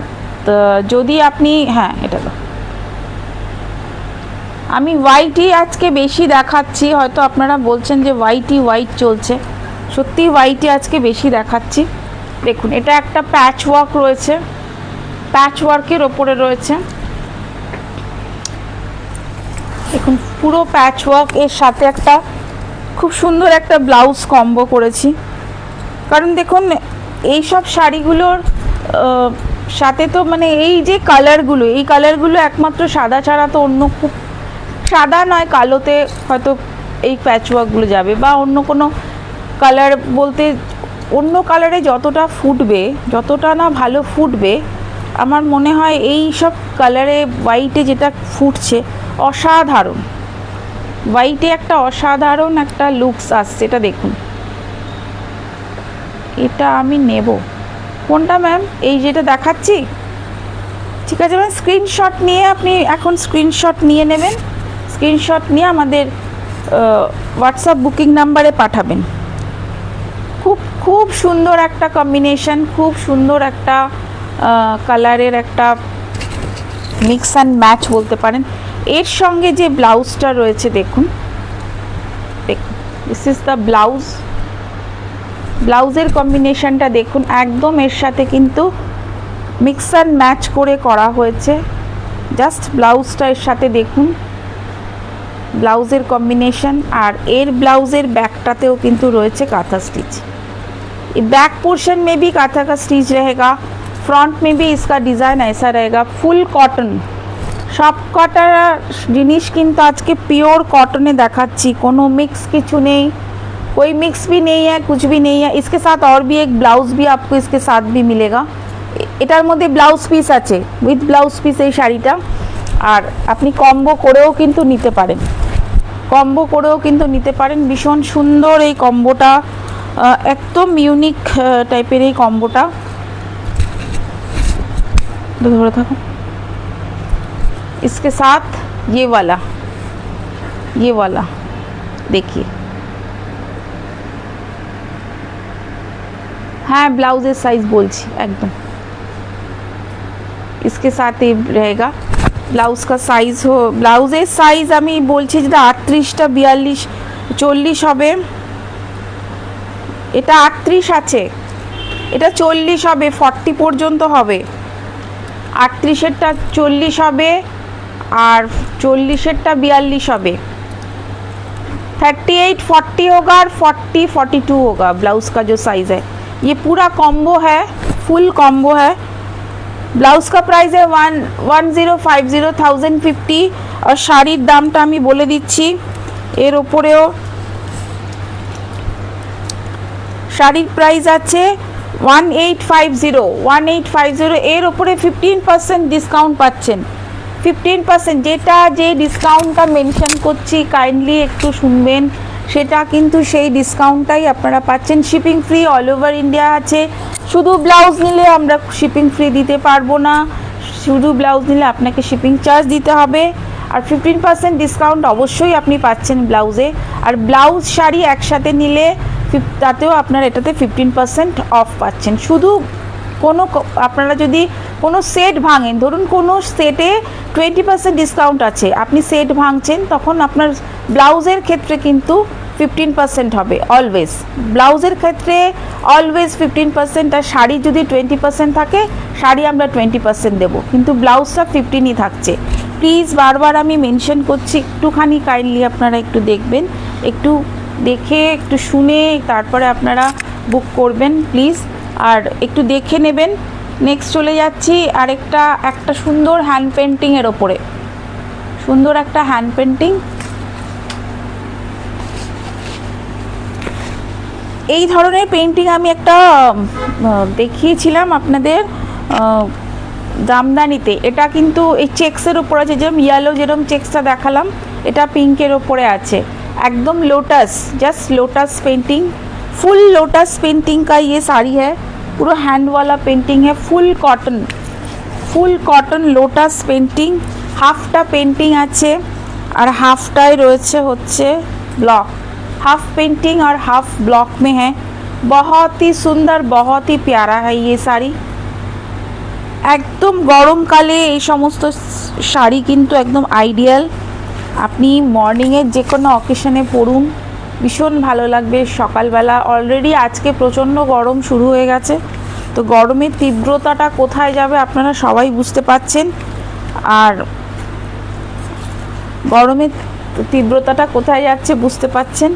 যদি আপনি, হ্যাঁ এটা তো আমি হোয়াইটই আজকে বেশি দেখাচ্ছি, হয়তো আপনারা বলছেন যে হোয়াইট চলছে, সত্যি হোয়াইটই আজকে বেশি দেখাচ্ছি। দেখুন এটা একটা প্যাচ ওয়ার্ক রয়েছে, প্যাচ ওয়ার্কের ওপরে রয়েছে, দেখুন পুরো প্যাচ ওয়ার্ক, এর সাথে একটা খুব সুন্দর একটা ব্লাউজ কম্বো করেছি। কারণ দেখুন এই সব শাড়িগুলোর সাথে তো মানে এই যে কালারগুলো, এই কালারগুলো একমাত্র সাদা ছাড়া তো অন্য, খুব সাদা নয় কালোতে হয়তো এই প্যাচওয়ার্কগুলো যাবে, বা অন্য কোনো কালার বলতে অন্য কালারে যতটা ফুটবে, যতটা না ভালো ফুটবে, আমার মনে হয় এই সব কালারে হোয়াইটে যেটা ফুটছে অসাধারণ, হোয়াইটে একটা অসাধারণ একটা লুকস আসছে। এটা দেখুন, এটা আমি নেব কোনটা ম্যাম? এই যেটা দেখাচ্ছি, ঠিক আছে ম্যাম। স্ক্রিনশট নিয়ে আপনি এখন স্ক্রিনশট নিয়ে নেবেন, স্ক্রিনশট নিয়ে আমাদের হোয়াটসঅ্যাপ বুকিং নাম্বারে পাঠাবেন। খুব সুন্দর একটা কম্বিনেশন, খুব সুন্দর একটা কালারের একটা মিক্স অ্যান্ড ম্যাচ বলতে পারেন। এর সঙ্গে যে ব্লাউজটা রয়েছে দেখুন, দিস ইজ দ্য ব্লাউজ। ব্লাউজের কম্বিনেশনটা দেখুন, একদম এর সাথে কিন্তু মিক্স অ্যান্ড ম্যাচ করে করা হয়েছে। জাস্ট ব্লাউজটা এর সাথে দেখুন, ব্লাউজের কম্বিনেশন। আর এর ব্লাউজের ব্যাকটাতেও কিন্তু রয়েছে কাঁথা স্টিচ। बैक पोर्शन में भी काथा का स्टिच रहेगा, फ्रंट में भी इसका डिज़ाइन ऐसा रहेगा। फुल कॉटन, सब कटा जिनिस किन्तु आज के पियोर कॉटने देखाচ্ছি, কোনো मिक्स किछु नहीं, कोई मिक्स भी नहीं है, कुछ भी नहीं है। इसके साथ और भी एक ब्लाउज भी आपको इसके साथ भी मिलेगा। এটার মধ্যে ব্লাউজ পিস আছে, উইথ ব্লাউজ পিস এই শাড়িটা। আর আপনি কম্বো করেও কিন্তু নিতে পারেন, কম্বো করেও কিন্তু নিতে পারেন। ভীষণ সুন্দর এই কম্বোটা, एकदम यूनिक टाइपर এই কম্বোটা। ধরে থাকো। इसके साथ ये वाला देखिए, हाँ ब्लाउजेर साइज बोलছি एकदम। इसके साथ ये रहेगा ब्लाउज का साइज हो, ब्लाउजेर साइज আমি বলছি যেটা 38টা 42 40 হবে। এটা 38 আছে, এটা 40 হবে, 40 পর্যন্ত হবে। 38এরটা 40 হবে আর 40এরটা 42 হবে। 38 40 होगा और 40 42 होगा ब्लाउज का जो साइज़ है। ये पूरा कॉम्बो है, फुल कॉम्बो है। ब्लाउज का प्राइस है 1050 और শাড়ির দামটা আমি বলে দিচ্ছি। এর উপরেও শাড়ির প্রাইস আছে 1850। এর উপরে 15% ডিসকাউন্ট পাচ্ছেন। 15% যেটা যে ডিসকাউন্টটা মেনশন করছি কাইন্ডলি একটু শুনবেন, সেটা কিন্তু সেই ডিসকাউন্টটাই আপনারা পাচ্ছেন। Shipping free all over India আছে। শুধু ব্লাউজ নিলে আমরা শিপিং ফ্রি দিতে পারবো না, শুধু ব্লাউজ নিলে আপনাকে শিপিং চার্জ দিতে হবে। আর 15% ডিসকাউন্ট অবশ্যই আপনি পাচ্ছেন ব্লাউজে। আর ব্লাউজ শাড়ি একসাথে নিলে তাতেও আপনারা এটাতে 15% অফ পাচ্ছেন। শুধু কোনো আপনারা যদি কোনো সেট ভাঙেন, ধরুন কোনো সেটে 20% ডিসকাউন্ট আছে, আপনি সেট ভাঙছেন, তখন আপনার ব্লাউজের ক্ষেত্রে কিন্তু 15% হবে অলওয়েজ। ব্লাউজের ক্ষেত্রে অলওয়েজ 15%, আর শাড়ি যদি 20% থাকে, শাড়ি আমরা 20% দেবো, কিন্তু ব্লাউজটা 15ই থাকছে। প্লিজ বারবার আমি মেনশন করছি, একটুখানি কাইন্ডলি আপনারা একটু দেখবেন, একটু দেখে একটু শুনে তারপরে আপনারা বুক করবেন প্লিজ, আর একটু দেখে নেবেন। নেক্সট চলে যাচ্ছি একটা সুন্দর হ্যান্ড পেন্টিংয়ের ওপরে, সুন্দর একটা হ্যান্ড পেন্টিং। এই ধরনের পেন্টিং আমি একটা দেখিয়েছিলাম আপনাদের জামদানিতে। এটা কিন্তু এই চেক্সের উপর আছে, যেরকম ইয়েলো যেরকম চেক্সটা দেখালাম, এটা পিঙ্কের ওপরে আছে, एकदम lotus, just lotus painting, full lotus painting का ये साड़ी है, पूरा हैंड वाला पेंटिंग है, फुल कॉटन लोटस पेंटिंग। हाफटा पेंटिंग आछे और हाफटाई रयेछे होच्छे ब्लॉक, हाफ पेंटिंग और हाफ ब्लॉक में है। बहुत ही सुंदर, बहुत ही प्यारा है ये साड़ी। एकदम गरमकाले এই সমস্ত শাড়ি কিন্তু একদম আইডিয়াল। আপনি মর্নিংয়ে যে কোনো অকেশনে পরুন, ভীষণ ভালো লাগবে। সকালবেলা অলরেডি আজকে প্রচণ্ড গরম শুরু হয়ে গেছে, তো গরমের তীব্রতাটা কোথায় যাবে আপনারা সবাই বুঝতে পাচ্ছেন। আর গরমের তীব্রতাটা কোথায় যাচ্ছে বুঝতে পাচ্ছেন।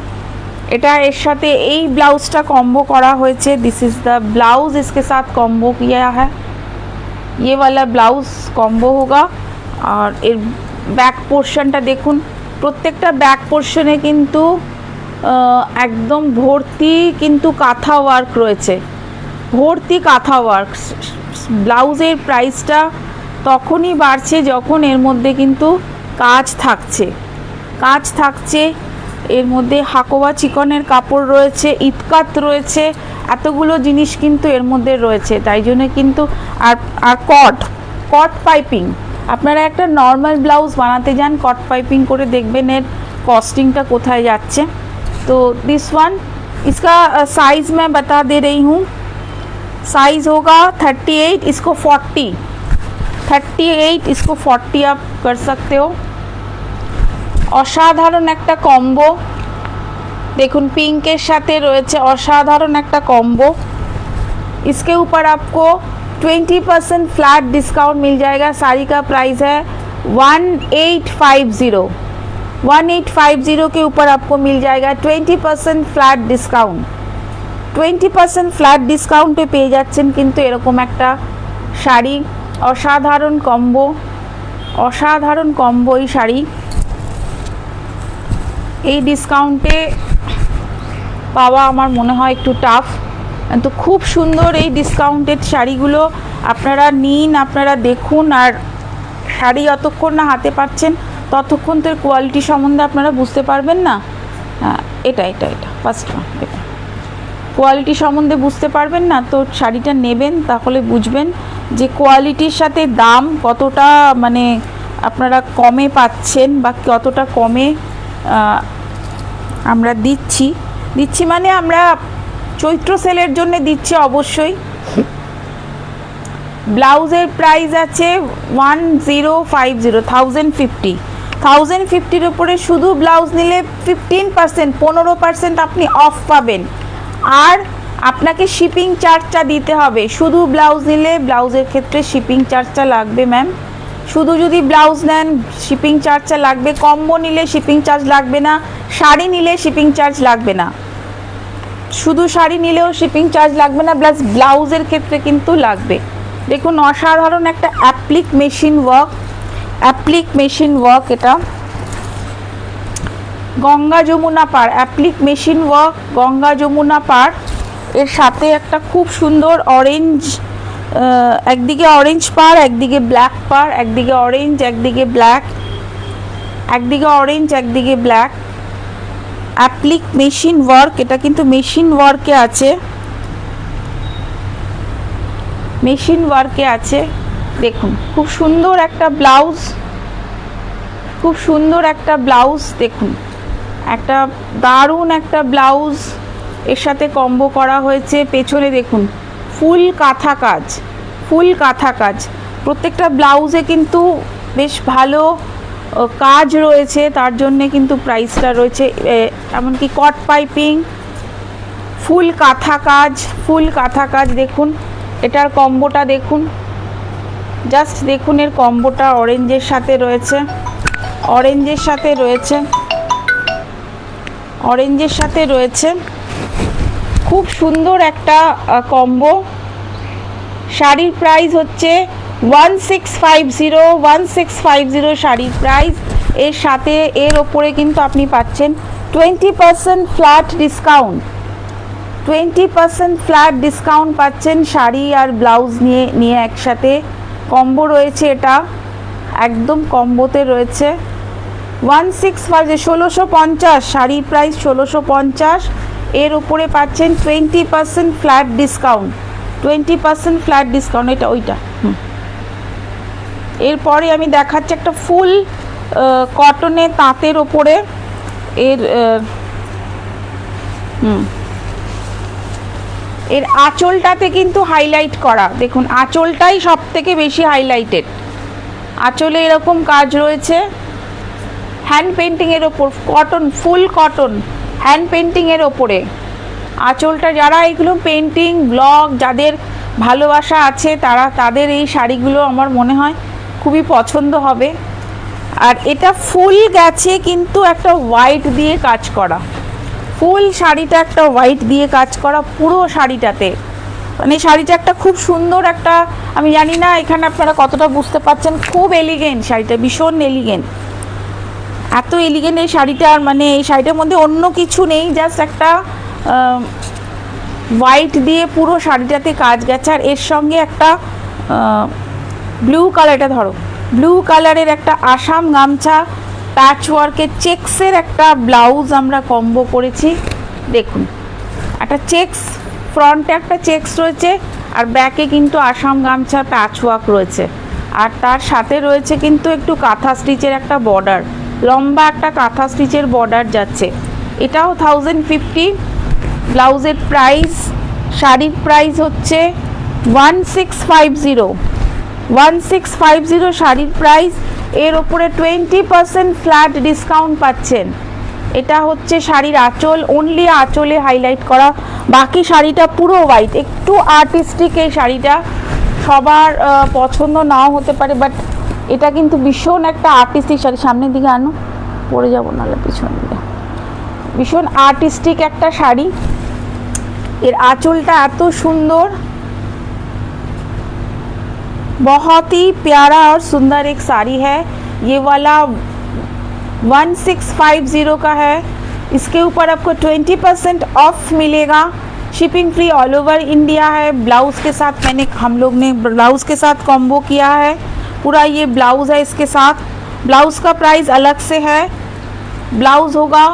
এটা এর সাথে এই ব্লাউজটা কম্বো করা হয়েছে, দিস ইজ দ্য ব্লাউজ, इसके साथ कॉम्बो किया है, ये वाला ब्लाउज कॉम्बो होगा। और এর ব্যাক পোর্শনটা দেখুন, প্রত্যেকটা ব্যাক পোর্শনে কিন্তু একদম ভর্তি কিন্তু কাঁথা ওয়ার্ক রয়েছে, ভর্তি কাঁথা ওয়ার্ক। ব্লাউজের প্রাইসটা তখনই বাড়ছে যখন এর মধ্যে কিন্তু কাজ থাকছে, এর মধ্যে হাকোবা চিকনের কাপড় রয়েছে, ইতকাত রয়েছে, এতগুলো জিনিস কিন্তু এর মধ্যে রয়েছে। তাই জন্য কিন্তু আর কট পাইপিং, আপনারা একটা নর্মাল ব্লাউজ বানাতে যান, কট পাইপিং করে দেখবেন এর कॉस्टिंग कोथाय जाच्छे। तो दिस वन इसका साइज़ मैं बता दे रही हूँ, साइज़ होगा 38, इसको 40, 38 इसको 40 आप कर सकते हो। असाधारण একটা কম্বো देखुन पिंकेर साथे रयेछे असाधारण একটা कॉम्बो। इसके ऊपर आपको 20% फ्लैट डिस्काउंट मिल जाएगा। साड़ी का प्राइस है 1850, 1850 के ऊपर आपको मिल जाएगा 20% फ्लैट डिस्काउंट। 20% फ्लैट डिस्काउंट पे पेয়ে যাচ্ছেন কিন্তু এরকম একটা শাড়ি। অসাধারণ কম্বো, অসাধারণ কম্বো এই শাড়ি। এই ডিসকাউন্টে পাওয়া আমার মনে হয় একটু টাফ, তো খুব সুন্দর এই ডিসকাউন্টেড শাড়িগুলো আপনারা নিন, আপনারা দেখুন। আর শাড়ি যতক্ষণ না হাতে পাচ্ছেন ততক্ষণ তো কোয়ালিটি সম্বন্ধে আপনারা বুঝতে পারবেন না। এটা এটা এটা ফার্স্ট ওয়ান, এটা কোয়ালিটি সম্বন্ধে বুঝতে পারবেন না, তো শাড়িটা নেবেন তাহলে বুঝবেন যে কোয়ালিটির সাথে দাম কতটা মানে আপনারা কমে পাচ্ছেন বা কতটা কমে আমরা দিচ্ছি মানে আমরা চৈত্র সেলের জন্য দিচ্ছি অবশ্যই। ব্লাউজের প্রাইস আছে 1050, 1050 উপরে শুধু ব্লাউজ নিলে 15% আপনি অফ পাবেন। আর আপনাকে শিপিং চার্জটা দিতে হবে, শুধু ব্লাউজ নিলে ব্লাউজের ক্ষেত্রে শিপিং চার্জটা লাগবে ম্যাম। শুধু যদি ব্লাউজ নেন শিপিং চার্জটা লাগবে, কম্বো নিলে শিপিং চার্জ লাগবে না, শাড়ি নিলে শিপিং চার্জ লাগবে না, শুধু শাড়ি নিলেও শিপিং চার্জ লাগবে না, প্লাস ব্লাউজের ক্ষেত্রে কিন্তু লাগবে। দেখুন অসাধারণ একটা অ্যাপ্লিক মেশিন ওয়ার্ক, এটা গঙ্গা যমুনা পার applique machine work, Ganga Jamuna পার। এর সাথে একটা খুব সুন্দর অরেঞ্জ, একদিকে অরেঞ্জ পার, একদিকে ব্ল্যাক পার, একদিকে অরেঞ্জ একদিকে ব্ল্যাক, একদিকে অরেঞ্জ একদিকে ব্ল্যাক। অ্যাপ্লিক মেশিন ওয়ার্ক, এটা কিন্তু মেশিন ওয়ার্কে আছে, মেশিন ওয়ার্কে আছে। দেখুন খুব সুন্দর একটা ব্লাউজ, খুব সুন্দর একটা ব্লাউজ। দেখুন একটা দারুণ একটা ব্লাউজ এর সাথে কম্বো করা হয়েছে। পেছনে দেখুন ফুল কাঁথা কাজ, ফুল কাঁথা কাজ, প্রত্যেকটা ব্লাউজে কিন্তু বেশ ভালো কাজ রয়েছে, তার জন্যে কিন্তু প্রাইসটা রয়েছে। এমনকি কট পাইপিং, ফুল কাঁথা কাজ, ফুল কাঁথা কাজ। দেখুন এটার কম্বোটা দেখুন, জাস্ট দেখুন এর কম্বোটা অরেঞ্জের সাথে রয়েছে, অরেঞ্জের সাথে রয়েছে, অরেঞ্জের সাথে রয়েছে। খুব সুন্দর একটা কম্বো। শাড়ির প্রাইস হচ্ছে 1650, 1650 শাড়ির প্রাইস। এর সাথে এর ওপরে কিন্তু আপনি পাচ্ছেন 20% ফ্ল্যাট ডিসকাউন্ট, 20% ফ্ল্যাট ডিসকাউন্ট পাচ্ছেন শাড়ি আর ব্লাউজ নিয়ে একসাথে কম্বো রয়েছে। এটা একদম কম্বোতে রয়েছে। 1650, 1650 শাড়ির প্রাইস 1650। এর উপরে পাচ্ছেন 20% ফ্ল্যাট ডিসকাউন্ট, 20% ফ্ল্যাট ডিসকাউন্ট। এটা ওইটা। এরপরে আমি দেখাচ্ছি একটা ফুল কটনে তাঁতের ওপরে এর এর আঁচলটাতে কিন্তু হাইলাইট করা, দেখুন আঁচলটাই সব থেকে বেশি হাইলাইটেড। আঁচলে এরকম কাজ রয়েছে হ্যান্ড পেন্টিংয়ের ওপর, কটন, ফুল কটন হ্যান্ড পেন্টিংয়ের ওপরে আঁচলটা। যারা এগুলো পেন্টিং ব্লগ যাদের ভালোবাসা আছে তাদের এই শাড়িগুলো আমার মনে হয় খুবই পছন্দ হবে। আর এটা ফুল গেছে কিন্তু একটা হোয়াইট দিয়ে কাজ করা, ফুল শাড়িটা একটা হোয়াইট দিয়ে কাজ করা পুরো শাড়িটাতে। মানে শাড়িটা একটা খুব সুন্দর একটা, আমি জানি না এখানে আপনারা কতটা বুঝতে পারছেন, খুব এলিগেন্ট শাড়িটা, ভীষণ এলিগেন্ট, এত এলিগেন্ট এই শাড়িটার। মানে এই শাড়িটার মধ্যে অন্য কিছু নেই, জাস্ট একটা হোয়াইট দিয়ে পুরো শাড়িটাতে কাজ গেছে। আর এর সঙ্গে একটা ব্লু কালার, এটা ধরো ব্লু কালারের একটা আসাম গামছা প্যাচওয়ার্কের চেক্সের একটা ব্লাউজ আমরা কম্বো করেছি। দেখুন একটা চেক্স, ফ্রন্টে একটা চেক্স রয়েছে আর ব্যাকে কিন্তু আসাম গামছা প্যাচওয়ার্ক রয়েছে। আর তার সাথে রয়েছে কিন্তু একটু কাঁথা স্টিচের একটা বর্ডার, লম্বা একটা কাঁথা স্টিচের বর্ডার যাচ্ছে। এটাও 1050। ব্লাউজের প্রাইস, শাড়ির প্রাইস হচ্ছে 1650, 1650 শাড়ির প্রাইস। এর ওপরে 20% ফ্ল্যাট ডিসকাউন্ট পাচ্ছেন। এটা হচ্ছে শাড়ির আঁচল, অনলি আঁচলে হাইলাইট করা, বাকি শাড়িটা পুরো হোয়াইট। একটু আর্টিস্টিক এই শাড়িটা, সবার পছন্দ নাও হতে পারে, বাট এটা কিন্তু ভীষণ একটা আর্টিস্টিক শাড়ি। সামনের দিকে আনো, পরে যাবো নাহলে পিছন দিকে। ভীষণ আর্টিস্টিক একটা শাড়ি, এর आंचलটা এত সুন্দর, बहुत ही प्यारा और सुंदर एक साड़ी है। ये वाला 1650 का है। इसके ऊपर आपको 20% ऑफ मिलेगा, shipping free all over India है। ब्लाउज़ के साथ हम लोग ने ब्लाउज़ के साथ कॉम्बो किया है, पूरा ये ब्लाउज़ है इसके साथ। ब्लाउज़ का प्राइस अलग से है, ब्लाउज़ होगा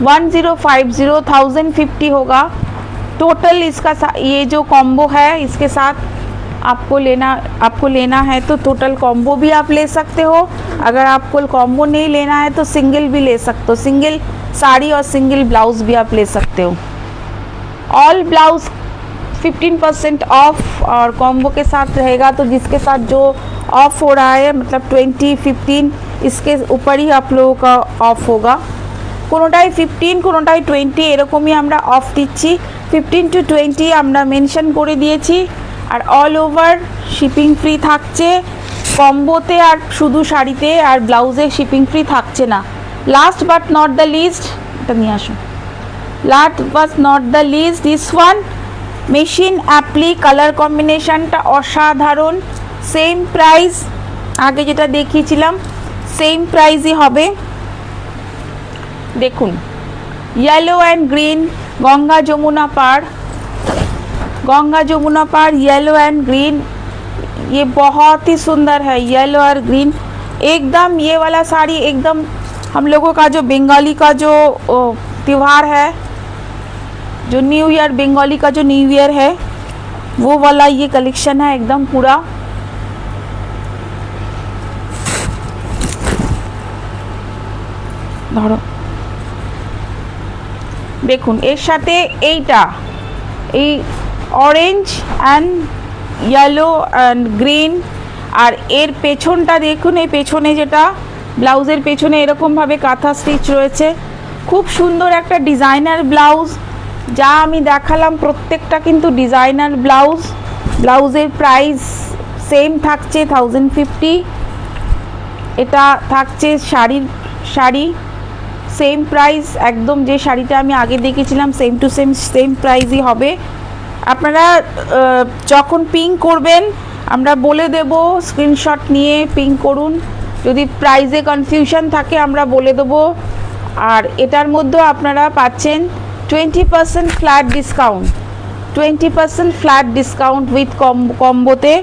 1050, 1050 होगा टोटल। इसका ये जो कॉम्बो है इसके साथ आपको लेना है तो टोटल कॉम्बो भी आप ले सकते हो। अगर आपको कॉम्बो नहीं लेना है तो सिंगल भी ले सकते हो, सिंगल साड़ी और सिंगल ब्लाउज़ भी आप ले सकते हो। ऑल ब्लाउज़ 15% ऑफ और कॉम्बो के साथ रहेगा, तो जिसके साथ जो ऑफ हो रहा है मतलब 20, 15 इसके ऊपर ही आप लोगों का ऑफ होगा। কোনোটাই 15, কোনোটাই 20 এরকমই আমরা অফ দিচ্ছি। 15 to 20 আমরা মেনশন করে দিয়েছি। আর অল ওভার শিপিং ফ্রি থাকছে কম্বোতে, আর শুধু শাড়িতে আর ব্লাউজে শিপিং ফ্রি থাকছে না। Last but not the least, এটা নিয়ে আসুন, last but not the least this one machine applique color কম্বিনেশনটা অসাধারণ। সেম প্রাইস, আগে যেটা দেখিয়েছিলাম সেম প্রাইসই হবে। देखुन yellow and green, Ganga Jamuna पार, गंगा जमुना पार येलो एंड ग्रीन, ये बहुत ही सुंदर है येलो और ग्रीन एकदम। ये वाला साड़ी एकदम हम लोगों का जो बंगाली का जो त्यौहार है, जो न्यू ईयर, बंगाली का जो न्यू ईयर है वो वाला ये कलेक्शन है एकदम पूरा। ধরো, দেখুন এর সাথে এইটা, এই orange and yellow and green, আর এর পেছনটা দেখুন, এই পেছনে যেটা ব্লাউজের পেছনে এরকমভাবে কাঁথা স্টিচ রয়েছে। খুব সুন্দর একটা ডিজাইনার ব্লাউজ, যা আমি দেখালাম প্রত্যেকটা কিন্তু ডিজাইনার ব্লাউজ। ব্লাউজের প্রাইস সেম থাকছে 1050। এটা থাকছে শাড়ি সেম প্রাইস একদম, যে শাড়িটা আমি আগে দেখেছিলাম সেম টু সেম প্রাইসই হবে। আপনারা যখন পিং করবেন আমরা বলে দেব, স্ক্রিনশট নিয়ে পিং করুন। যদি প্রাইসে কনফিউশন থাকে আমরা বলে দেবো। আর এটার মধ্যেও আপনারা পাচ্ছেন 20% flat discount, 20% flat discount with কম্বোতে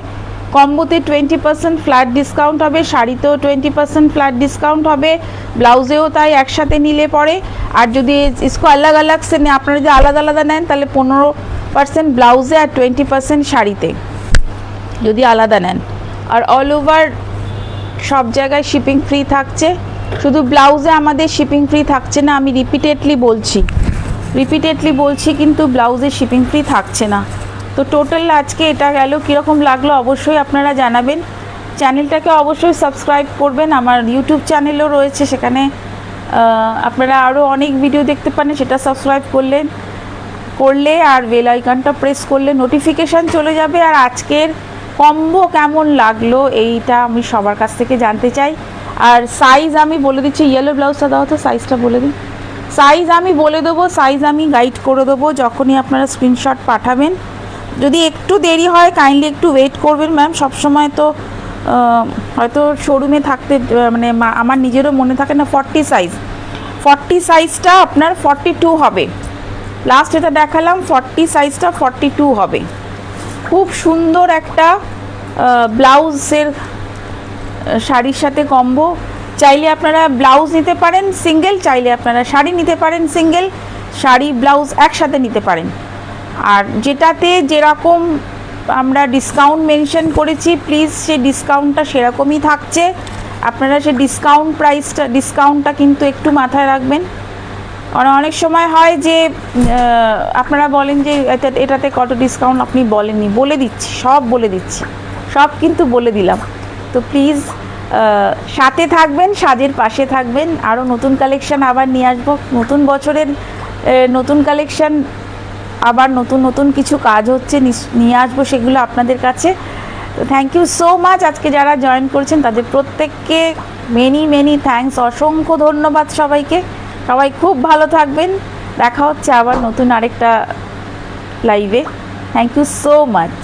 20% ফ্ল্যাট ডিসকাউন্ট হবে, শাড়িতেও 20% ফ্ল্যাট ডিসকাউন্ট হবে, ব্লাউজেও তাই একসাথে নিলে পরে। আর যদি ইসকো আলাদা আলাদা সে আপনারা যদি আলাদা আলাদা নেন তাহলে 15% ব্লাউজে আর 20% শাড়িতে যদি আলাদা নেন। আর অল ওভার সব জায়গায় শিপিং ফ্রি থাকছে, শুধু ব্লাউজে আমাদের শিপিং ফ্রি থাকছে না। আমি রিপিটেডলি বলছি কিন্তু ব্লাউজে শিপিং ফ্রি থাকছে না। তো টোটাল আজকে এটা গেল, কীরকম লাগলো অবশ্যই আপনারা জানাবেন। চ্যানেলটাকে অবশ্যই সাবস্ক্রাইব করবেন, আমার ইউটিউব চ্যানেলও রয়েছে, সেখানে আপনারা আরও অনেক ভিডিও দেখতে পারেন। সেটা সাবস্ক্রাইব করলে আর বেল আইকনটা প্রেস করলে নোটিফিকেশান চলে যাবে। আর আজকের কম্বো কেমন লাগলো এইটা আমি সবার কাছ থেকে জানতে চাই। আর সাইজ আমি বলে দিচ্ছি, ইয়েলো ব্লাউজটা দাও তো, সাইজটা বলে দিন। সাইজ আমি বলে দেবো, সাইজ আমি গাইড করে দেবো যখনই আপনারা স্ক্রিনশট পাঠাবেন। যদি একটু দেরি হয় কাইন্ডলি একটু ওয়েট করবেন ম্যাম। সবসময় তো হয়তো শোরুমে থাকতে মানে আমার নিজেরও মনে থাকে না। 40 সাইজটা আপনার 42 হবে, লাস্ট এটা দেখালাম 40 সাইজটা 42 হবে। খুব সুন্দর একটা ব্লাউজের শাড়ির সাথে কম্বো। চাইলে আপনারা ব্লাউজ নিতে পারেন সিঙ্গেল, চাইলে আপনারা শাড়ি নিতে পারেন সিঙ্গেল, শাড়ি ব্লাউজ একসাথে নিতে পারেন। আর যেটাতে যেরকম আমরা ডিসকাউন্ট মেনশন করেছি, প্লিজ সে ডিসকাউন্টটা সেরকমই থাকছে। আপনারা সে ডিসকাউন্টটা কিন্তু একটু মাথায় রাখবেন। কারণ অনেক সময় হয় যে আপনারা বলেন যে এটাতে কত ডিসকাউন্ট, আপনি বলেননি, বলে দিচ্ছি, সব কিন্তু বলে দিলাম। তো প্লিজ সাথে থাকবেন, সাজের পাশে থাকবেন। আরও নতুন কালেকশান আবার নিয়ে আসবো, নতুন বছরের নতুন কালেকশান, আবার নতুন কিছু কাজ হচ্ছে, নিয়ে আসবো সেগুলো আপনাদের কাছে। তো থ্যাংক ইউ সো মাচ। আজকে যারা জয়েন করেছেন তাদের প্রত্যেককে মেনি থ্যাঙ্কস, অসংখ্য ধন্যবাদ সবাইকে। সবাই খুব ভালো থাকবেন, দেখা হচ্ছে আবার নতুন আরেকটা লাইভে। Thank you so much.